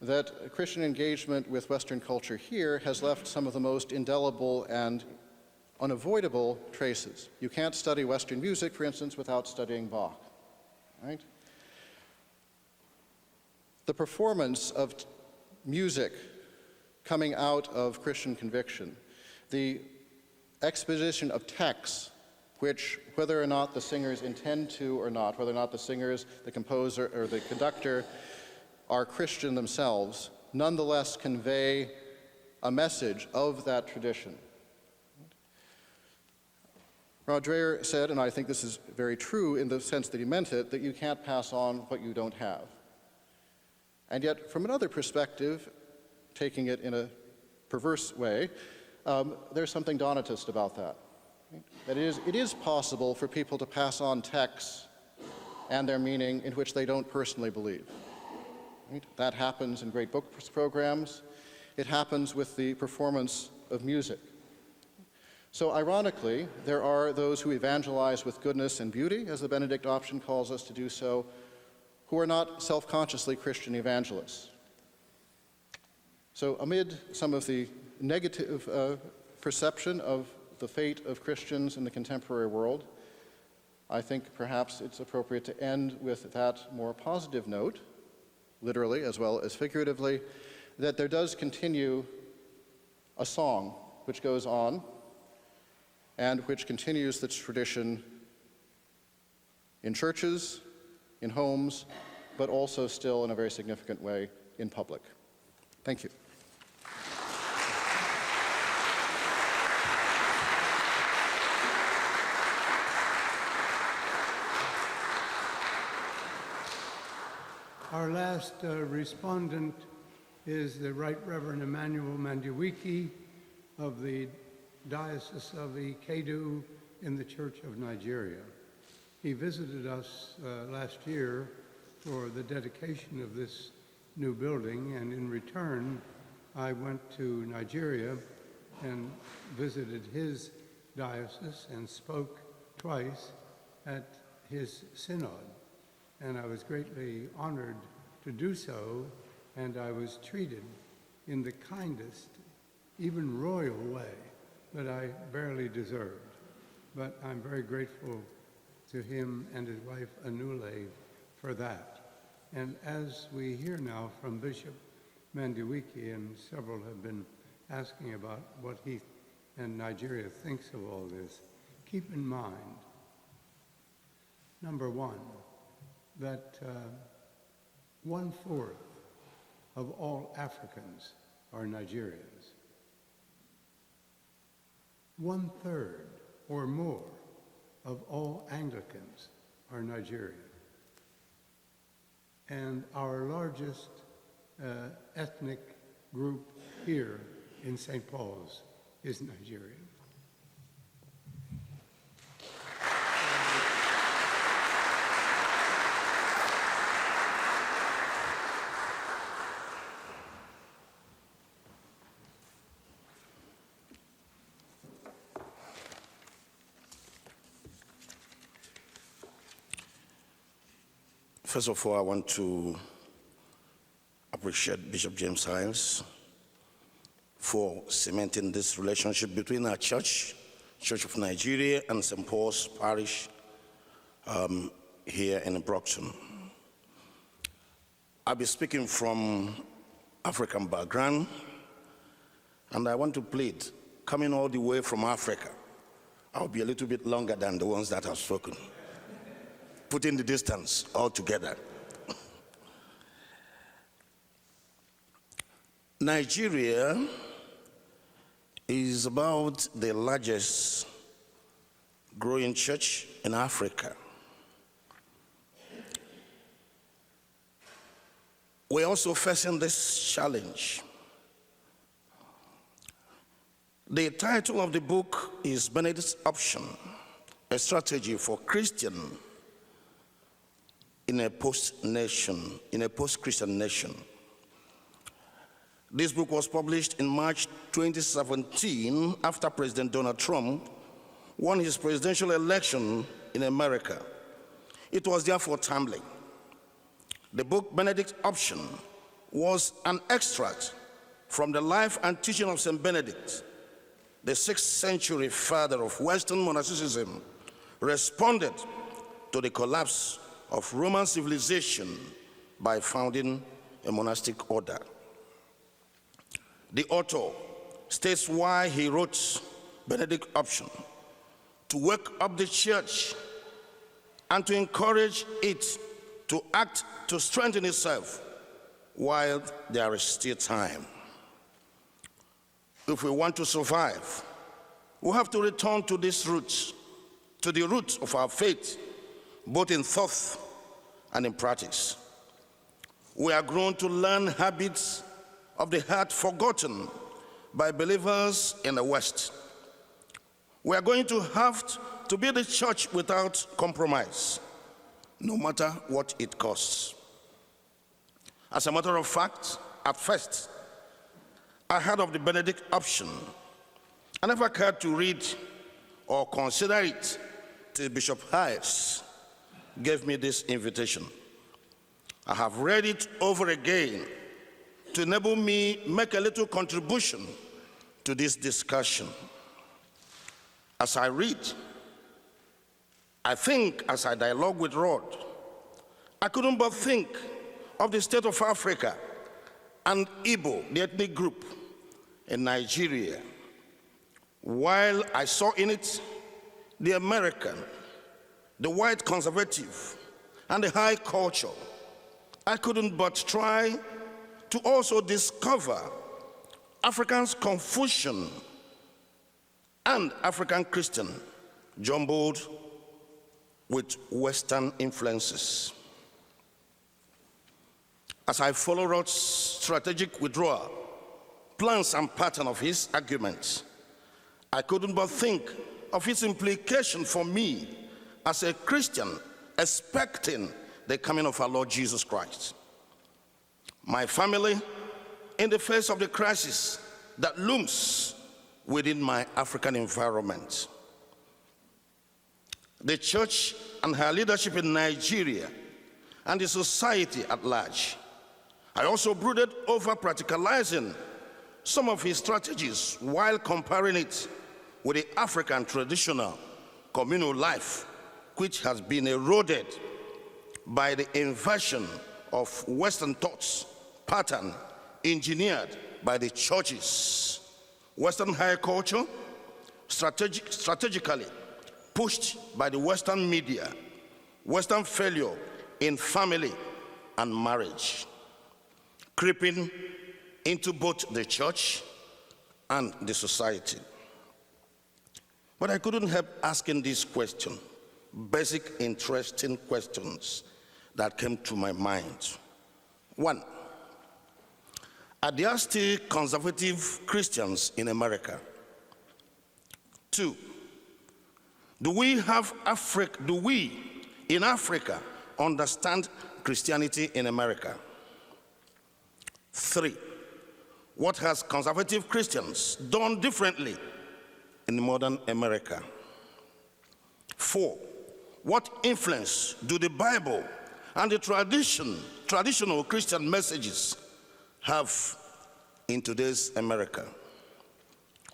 that Christian engagement with Western culture here has left some of the most indelible and unavoidable traces. You can't study Western music, for instance, without studying Bach, right? The performance of music coming out of Christian conviction, the exposition of texts which, whether or not the singers intend to or not, whether or not the singers, the composer, or the conductor are Christian themselves, nonetheless convey a message of that tradition. Dreher said, and I think this is very true in the sense that he meant it, that you can't pass on what you don't have. And yet, from another perspective, taking it in a perverse way, there's something Donatist about that. That it is possible for people to pass on texts and their meaning in which they don't personally believe. Right? That happens in great book programs. It happens with the performance of music. So ironically, there are those who evangelize with goodness and beauty, as the Benedict Option calls us to do so, who are not self-consciously Christian evangelists. So amid some of the negative perception of the fate of Christians in the contemporary world, I think perhaps it's appropriate to end with that more positive note, literally as well as figuratively, that there does continue a song which goes on and which continues this tradition in churches, in homes, but also still in a very significant way in public. Thank you. Our last respondent is the Right Reverend Emmanuel Mandiwiki of the Diocese of Ikedu in the Church of Nigeria. He visited us last year for the dedication of this new building, and in return, I went to Nigeria and visited his diocese and spoke twice at his synod. And I was greatly honored to do so, and I was treated in the kindest, even royal way that I barely deserved. But I'm very grateful to him and his wife, Anule, for that. And as we hear now from Bishop Mandiwiki, and several have been asking about what he and Nigeria thinks of all this, keep in mind, number one, that 1/4 of all Africans are Nigerians. 1/3 or more of all Anglicans are Nigerian. And our largest ethnic group here in St. Paul's is Nigerian. First of all, I want to appreciate Bishop James Hiles for cementing this relationship between our church, Church of Nigeria, and St. Paul's Parish here in Brockton. I'll be speaking from African background, and I want to plead, coming all the way from Africa, I'll be a little bit longer than the ones that have spoken, putting the distance all together. Nigeria is about the largest growing church in Africa. We're also facing this challenge. The title of the book is Benedict Option, a strategy for Christian in a post-Christian nation. This book was published in March 2017 after President Donald Trump won his presidential election in America. It was therefore timely. The book Benedict Option was an extract from the life and teaching of St. Benedict, the 6th century father of Western monasticism, responded to the collapse of Roman civilization by founding a monastic order. The author states why he wrote Benedict Option: to wake up the church and to encourage it to act to strengthen itself while there is still time. If we want to survive, we have to return to these roots, to the roots of our faith, both in thought and in practice. We are grown to learn habits of the heart forgotten by believers in the West. We are going to have to be the church without compromise, no matter what it costs. As a matter of fact, at first, I heard of the Benedict Option. I never cared to read or consider it till Bishop Hiles gave me this invitation. I have read it over again to enable me make a little contribution to this discussion. As I read, I think as I dialogue with Rod, I couldn't but think of the state of Africa and Igbo, the ethnic group in Nigeria, while I saw in it the American, the white conservative, and the high culture. I couldn't but try to also discover African's Confucian and African Christian jumbled with Western influences. As I follow Rod's strategic withdrawal, plans and pattern of his arguments, I couldn't but think of its implication for me as a Christian expecting the coming of our Lord Jesus Christ. My family, in the face of the crisis that looms within my African environment. The church and her leadership in Nigeria and the society at large. I also brooded over practicalizing some of his strategies while comparing it with the African traditional communal life, which has been eroded by the inversion of Western thoughts, pattern engineered by the churches. Western high culture, strategically pushed by the Western media, Western failure in family and marriage, creeping into both the church and the society. But I couldn't help asking this question. basic, interesting questions that came to my mind. One, are there still conservative Christians in America? Two, do we in Africa understand Christianity in America? Three, what has conservative Christians done differently in modern America? Four, what influence do the Bible and the traditional Christian messages have in today's America?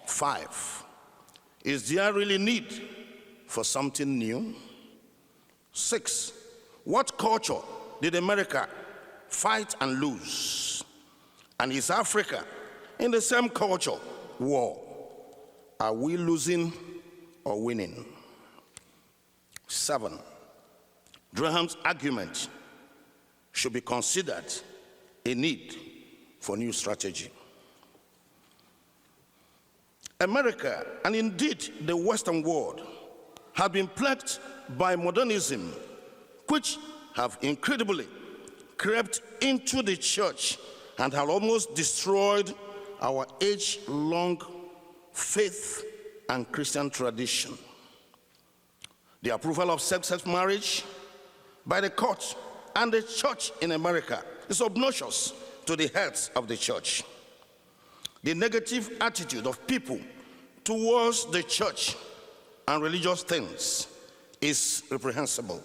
Five, is there really need for something new? Six, what culture did America fight and lose? And is Africa in the same culture war? Are we losing or winning? Seven, Dreher's argument should be considered a need for new strategy. America, and indeed the Western world, have been plagued by modernism, which have incredibly crept into the church and have almost destroyed our age-long faith and Christian tradition. The approval of same-sex marriage by the court and the church in America is obnoxious to the heads of the church. The negative attitude of people towards the church and religious things is reprehensible.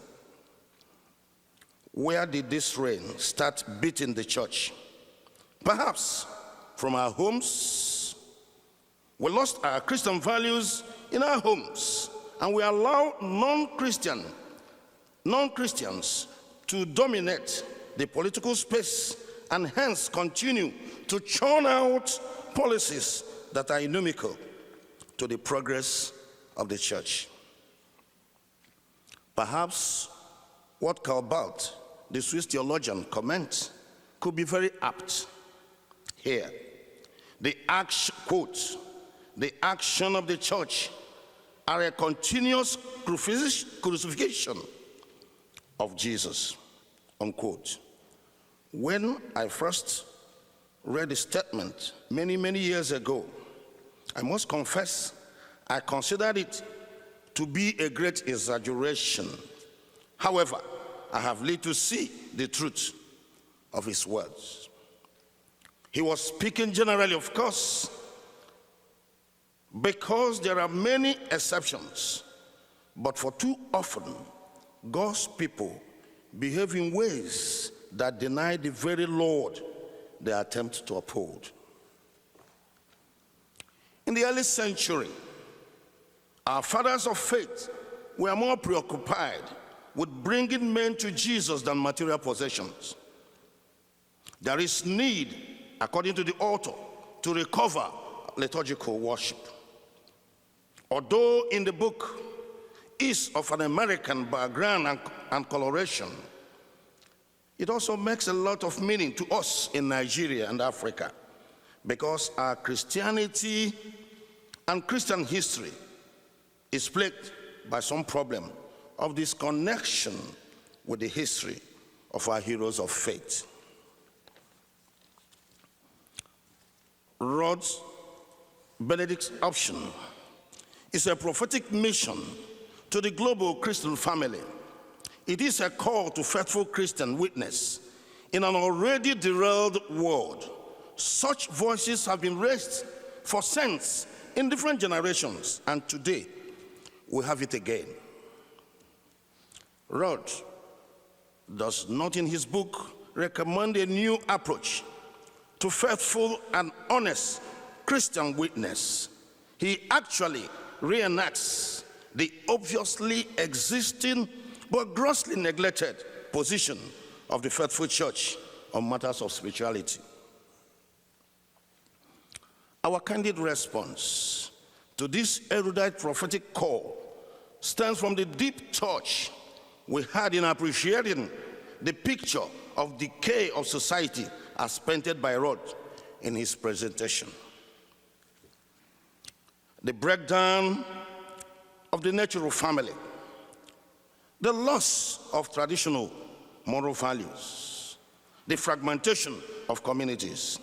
Where did this rain start beating the church? Perhaps from our homes. We lost our Christian values in our homes, and we allow non-Christians to dominate the political space and hence continue to churn out policies that are inimical to the progress of the church. Perhaps what Karl Barth, the Swiss theologian, comments could be very apt here. The action, quote, the action of the church are a continuous crucifixion of Jesus, unquote. When I first read the statement many years ago, I must confess I considered it to be a great exaggeration. However, I have lived to see the truth of his words. He was speaking generally, of course, because there are many exceptions, but for too often, God's people behave in ways that deny the very Lord they attempt to uphold. In the early century, our fathers of faith were more preoccupied with bringing men to Jesus than material possessions. There is need, according to the author, to recover liturgical worship. Although in the book is of an American background and coloration, it also makes a lot of meaning to us in Nigeria and Africa, because our Christianity and Christian history is plagued by some problem of disconnection with the history of our heroes of faith. Rod's Benedict Option is a prophetic mission to the global Christian family. It is a call to faithful Christian witness in an already derailed world. Such voices have been raised for saints in different generations, and today we have it again. Rod does not in his book recommend a new approach to faithful and honest Christian witness. He actually reenacts the obviously existing but grossly neglected position of the faithful church on matters of spirituality. Our candid response to this erudite prophetic call stems from the deep touch we had in appreciating the picture of decay of society as painted by Rod in his presentation. The breakdown of the natural family the loss of traditional moral values, the fragmentation of communities.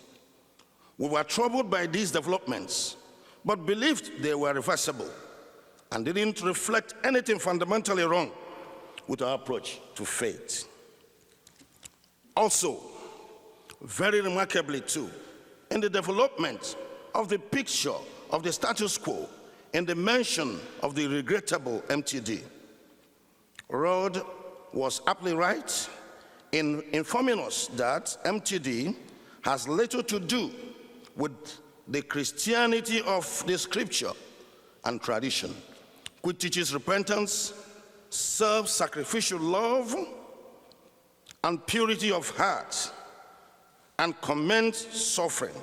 We were troubled by these developments, but believed they were reversible and didn't reflect anything fundamentally wrong with our approach to faith. Also, very remarkably too, in the development of the picture of the status quo in the mention of the regrettable MTD, Rod was aptly right in informing us that MTD has little to do with the Christianity of the scripture and tradition, which teaches repentance, self-sacrificial love, and purity of heart, and commends suffering.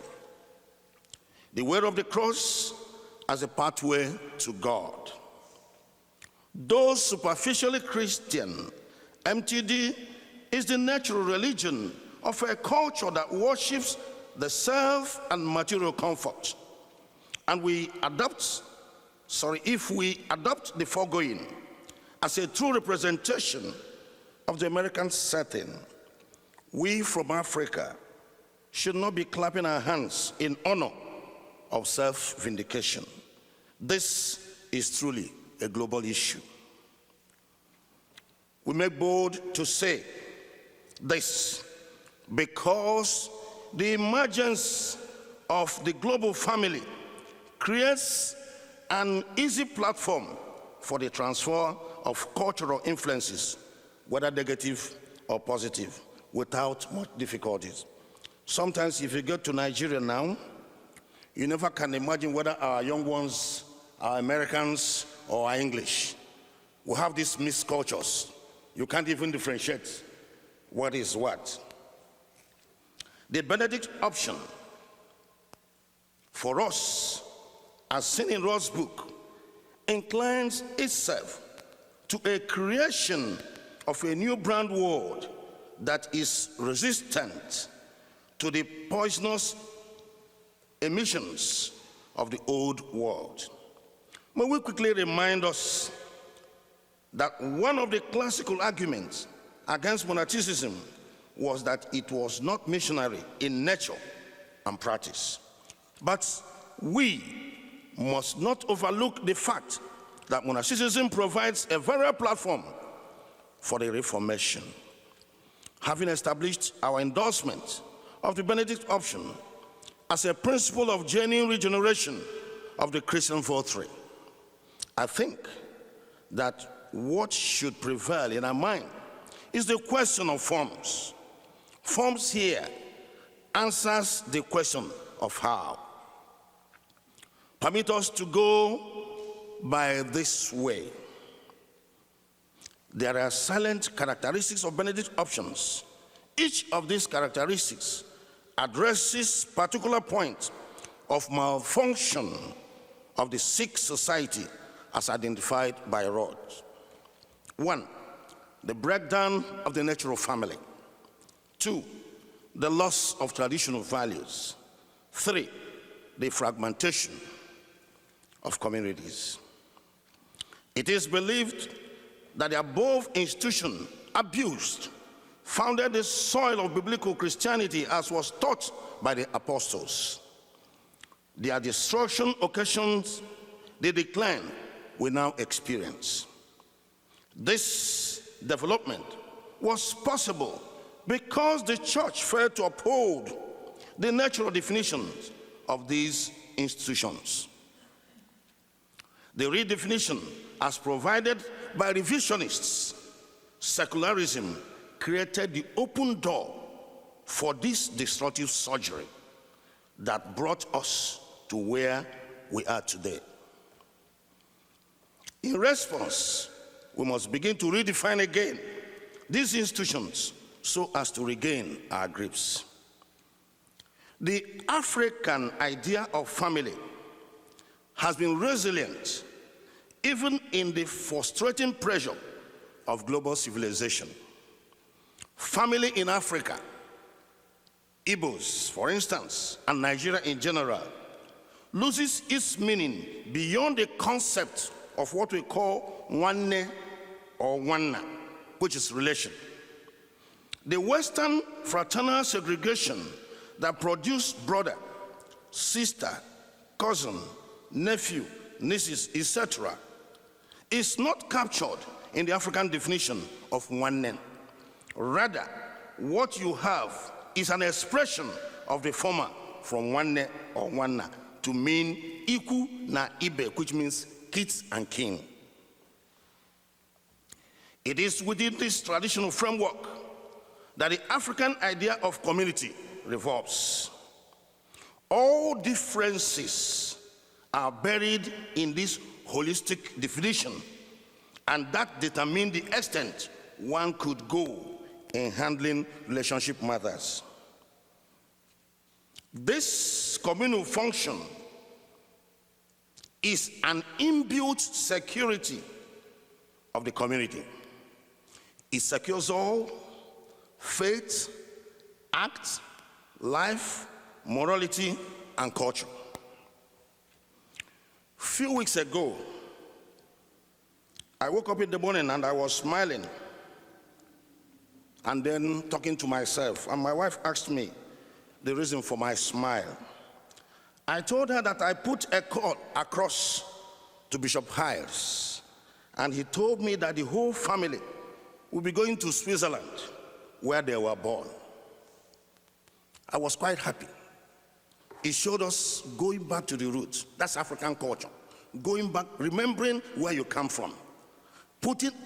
The way of the cross as a pathway to God. Though superficially Christian, MTD is the natural religion of a culture that worships the self and material comfort. And if we adopt the foregoing as a true representation of the American setting, we from Africa should not be clapping our hands in honor of self-vindication. This is truly a global issue. We make bold to say this because the emergence of the global family creates an easy platform for the transfer of cultural influences, whether negative or positive, without much difficulties. Sometimes if you go to Nigeria now, you never can imagine whether our young ones are Americans or are English. We have these mixed cultures. You can't even differentiate what is what. The Benedict Option, for us, as seen in Roth's book, inclines itself to a creation of a new brand world that is resistant to the poisonous emissions of the old world. May we quickly remind us that one of the classical arguments against monasticism was that it was not missionary in nature and practice. But we must not overlook the fact that monasticism provides a very platform for the Reformation. Having established our endorsement of the Benedict Option as a principle of genuine regeneration of the Christian votary, I think that what should prevail in our mind is the question of forms. Forms here answers the question of how. Permit us to go by this way. There are silent characteristics of Benedict Options. Each of these characteristics addresses particular points of malfunction of the Sikh society as identified by Rod. 1, the breakdown of the natural family. 2, the loss of traditional values. 3, the fragmentation of communities. It is believed that the above institution abused, founded the soil of biblical Christianity as was taught by the apostles. Their destruction occasions the decline we now experience. This development was possible because the church failed to uphold the natural definitions of these institutions. The redefinition as provided by revisionists, secularism created the open door for this destructive surgery that brought us to where we are today. In response, we must begin to redefine again these institutions so as to regain our grips. The African idea of family has been resilient even in the frustrating pressure of global civilization. Family in Africa, Igbos, for instance, and Nigeria in general, loses its meaning beyond the concept of what we call nwanne or Wana, which is relation. The Western fraternal segregation that produced brother, sister, cousin, nephew, nieces, etc., is not captured in the African definition of Wane. Rather, what you have is an expression of the former from Wane or Wana to mean Iku na Ibe, which means kids and kin. It is within this traditional framework that the African idea of community revolves. All differences are buried in this holistic definition, and that determines the extent one could go in handling relationship matters. This communal function is an inbuilt security of the community. It secures all faith, acts, life, morality, and culture. A few weeks ago, I woke up in the morning and I was smiling and then talking to myself. And my wife asked me the reason for my smile. I told her that I put a call across to Bishop Hiles, and he told me that the whole family will be going to Switzerland, where they were born. I was quite happy. It showed us going back to the roots. That's African culture. Going back, remembering where you come from.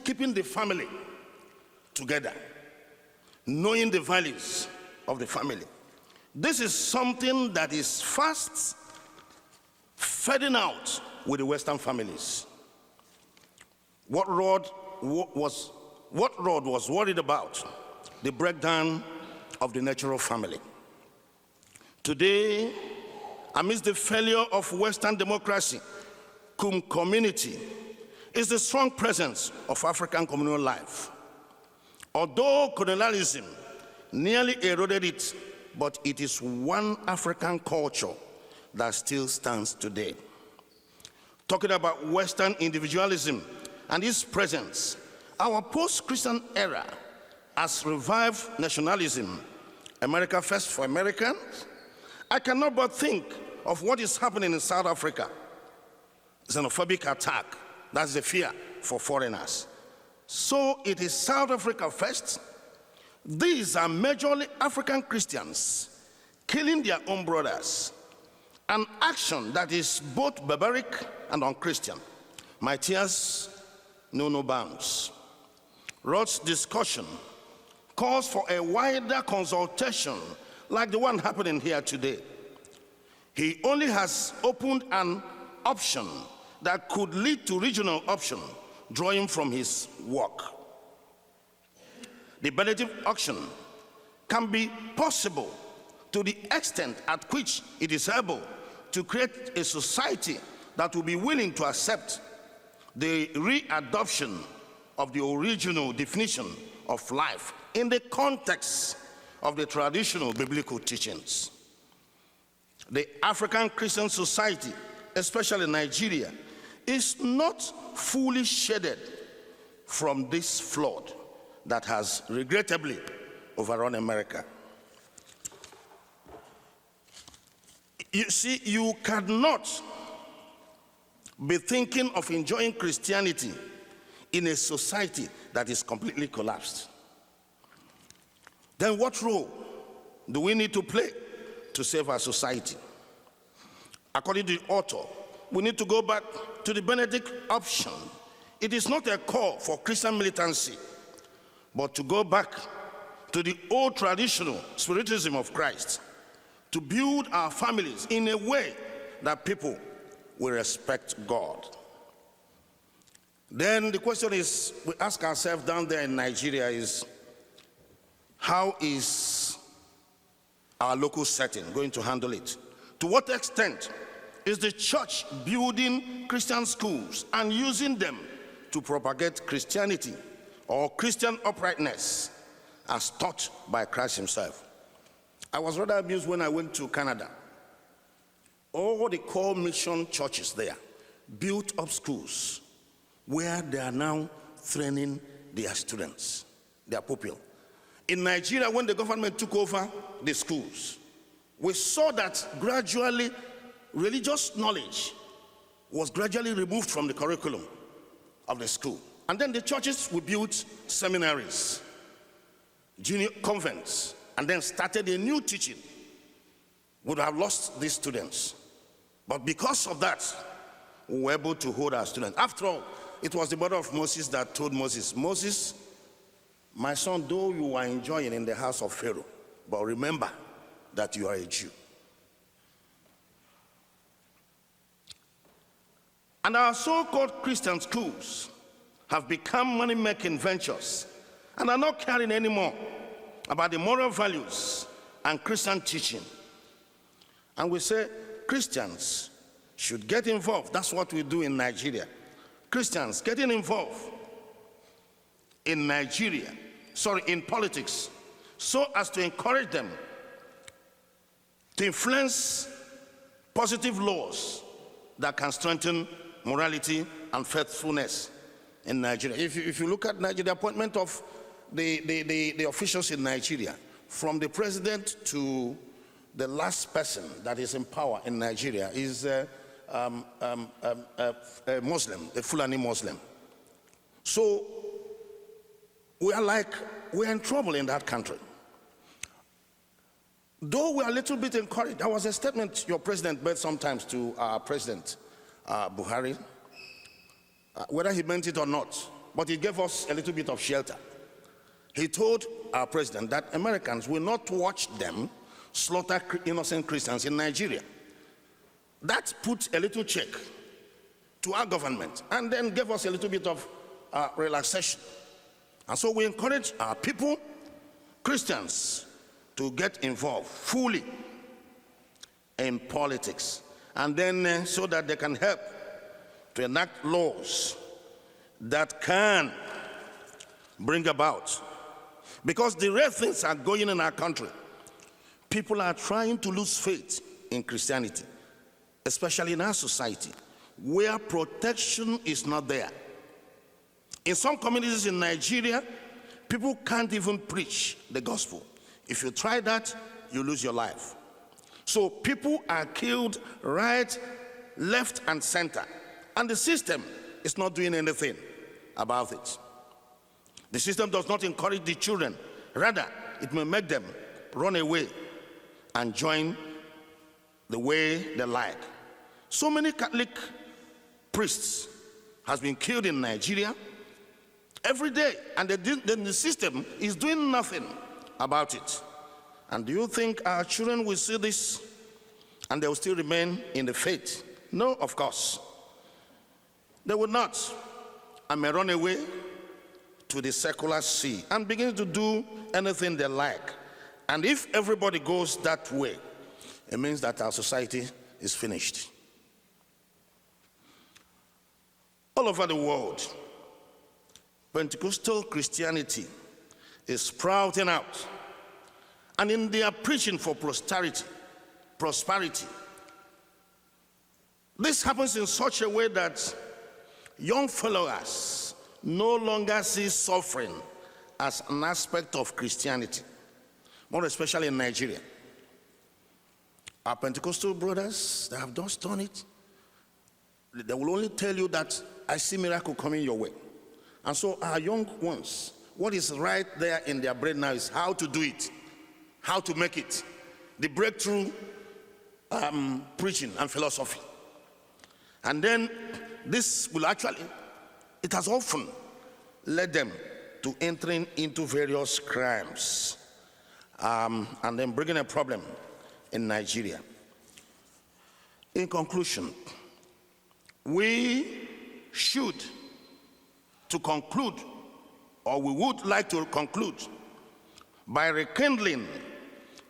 Keeping the family together. Knowing the values of the family. This is something that is fast fading out with the Western families. What Rod was worried about, the breakdown of the natural family. Today, amidst the failure of Western democracy, community is the strong presence of African communal life. Although colonialism nearly eroded it, but it is one African culture that still stands today. Talking about Western individualism and its presence, our post-Christian era has revived nationalism, America first for Americans. I cannot but think of what is happening in South Africa. Xenophobic attack, that's the fear for foreigners. So it is South Africa first. These are majorly African Christians killing their own brothers, an action that is both barbaric and unchristian. My tears know no bounds. Rod's discussion calls for a wider consultation like the one happening here today. He only has opened an option that could lead to regional option, drawing from his work. The Benedict Option can be possible to the extent at which it is able to create a society that will be willing to accept the readoption of the original definition of life in the context of the traditional biblical teachings. The African Christian society, especially Nigeria, is not fully shaded from this flood that has regrettably overrun America. You see, you cannot be thinking of enjoying Christianity in a society that is completely collapsed. Then what role do we need to play to save our society? According to the author, we need to go back to the Benedict Option. It is not a call for Christian militancy, but to go back to the old traditional spiritism of Christ, to build our families in a way that people will respect God. Then the question is, we ask ourselves down there in Nigeria is, how is our local setting going to handle it? To what extent is the church building Christian schools and using them to propagate Christianity or Christian uprightness as taught by Christ himself? I was rather amused when I went to Canada. All the core mission churches there built up schools where they are now training their students, their pupil. In Nigeria, when the government took over the schools, we saw that gradually religious knowledge was gradually removed from the curriculum of the school. And then the churches would build seminaries, junior convents, and then started a new teaching. Would have lost these students. But because of that, we were able to hold our students. After all, it was the mother of Moses that told Moses, Moses, my son, though you are enjoying in the house of Pharaoh, but remember that you are a Jew. And our so-called Christian schools have become money-making ventures and are not caring anymore about the moral values and Christian teaching. And we say Christians should get involved. That's what we do in Nigeria. Christians getting involved in in politics, so as to encourage them to influence positive laws that can strengthen morality and faithfulness in Nigeria. If you look at Nigeria, the appointment of the officials in Nigeria, from the president to the last person that is in power in Nigeria is a Muslim, a Fulani Muslim. So we're in trouble in that country. Though we are a little bit encouraged, there was a statement your president made sometimes to our president, Buhari, whether he meant it or not, but he gave us a little bit of shelter. He told our president that Americans will not watch them slaughter innocent Christians in Nigeria. That put a little check to our government and then gave us a little bit of relaxation. And so we encourage our people, Christians, to get involved fully in politics, and then so that they can help to enact laws that can bring about, because the real things are going in our country. People are trying to lose faith in Christianity, especially in our society, where protection is not there. In some communities in Nigeria, people can't even preach the gospel. If you try that, you lose your life. So people are killed right, left, and center. And the system is not doing anything about it. The system does not encourage the children. Rather, it may make them run away and join the way they like. So many Catholic priests has been killed in Nigeria every day, and the system is doing nothing about it. And do you think our children will see this and they will still remain in the faith? No, of course. They will not, and may run away to the secular sea and begin to do anything they like. And if everybody goes that way, it means that our society is finished. All over the world, Pentecostal Christianity is sprouting out, and in their preaching for prosperity, this happens in such a way that young followers no longer see suffering as an aspect of Christianity, more especially in Nigeria. Our Pentecostal brothers, they have just done it. They will only tell you that I see miracle coming your way. And so our young ones, what is right there in their brain now is how to do it, how to make it. The breakthrough preaching and philosophy. And then this will actually, it has often led them to entering into various crimes and then bringing a problem in Nigeria. In conclusion, we should, to conclude, or we would like to conclude, by rekindling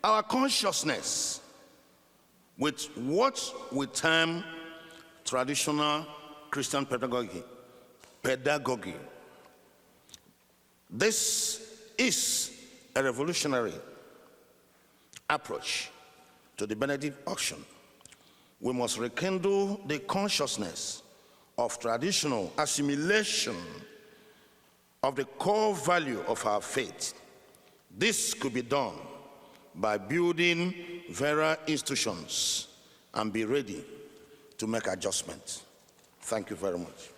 our consciousness with what we term traditional Christian pedagogy. This is a revolutionary approach to the Benedict Option. We must rekindle the consciousness of traditional assimilation of the core value of our faith. This could be done by building Vera institutions and be ready to make adjustments. Thank you very much.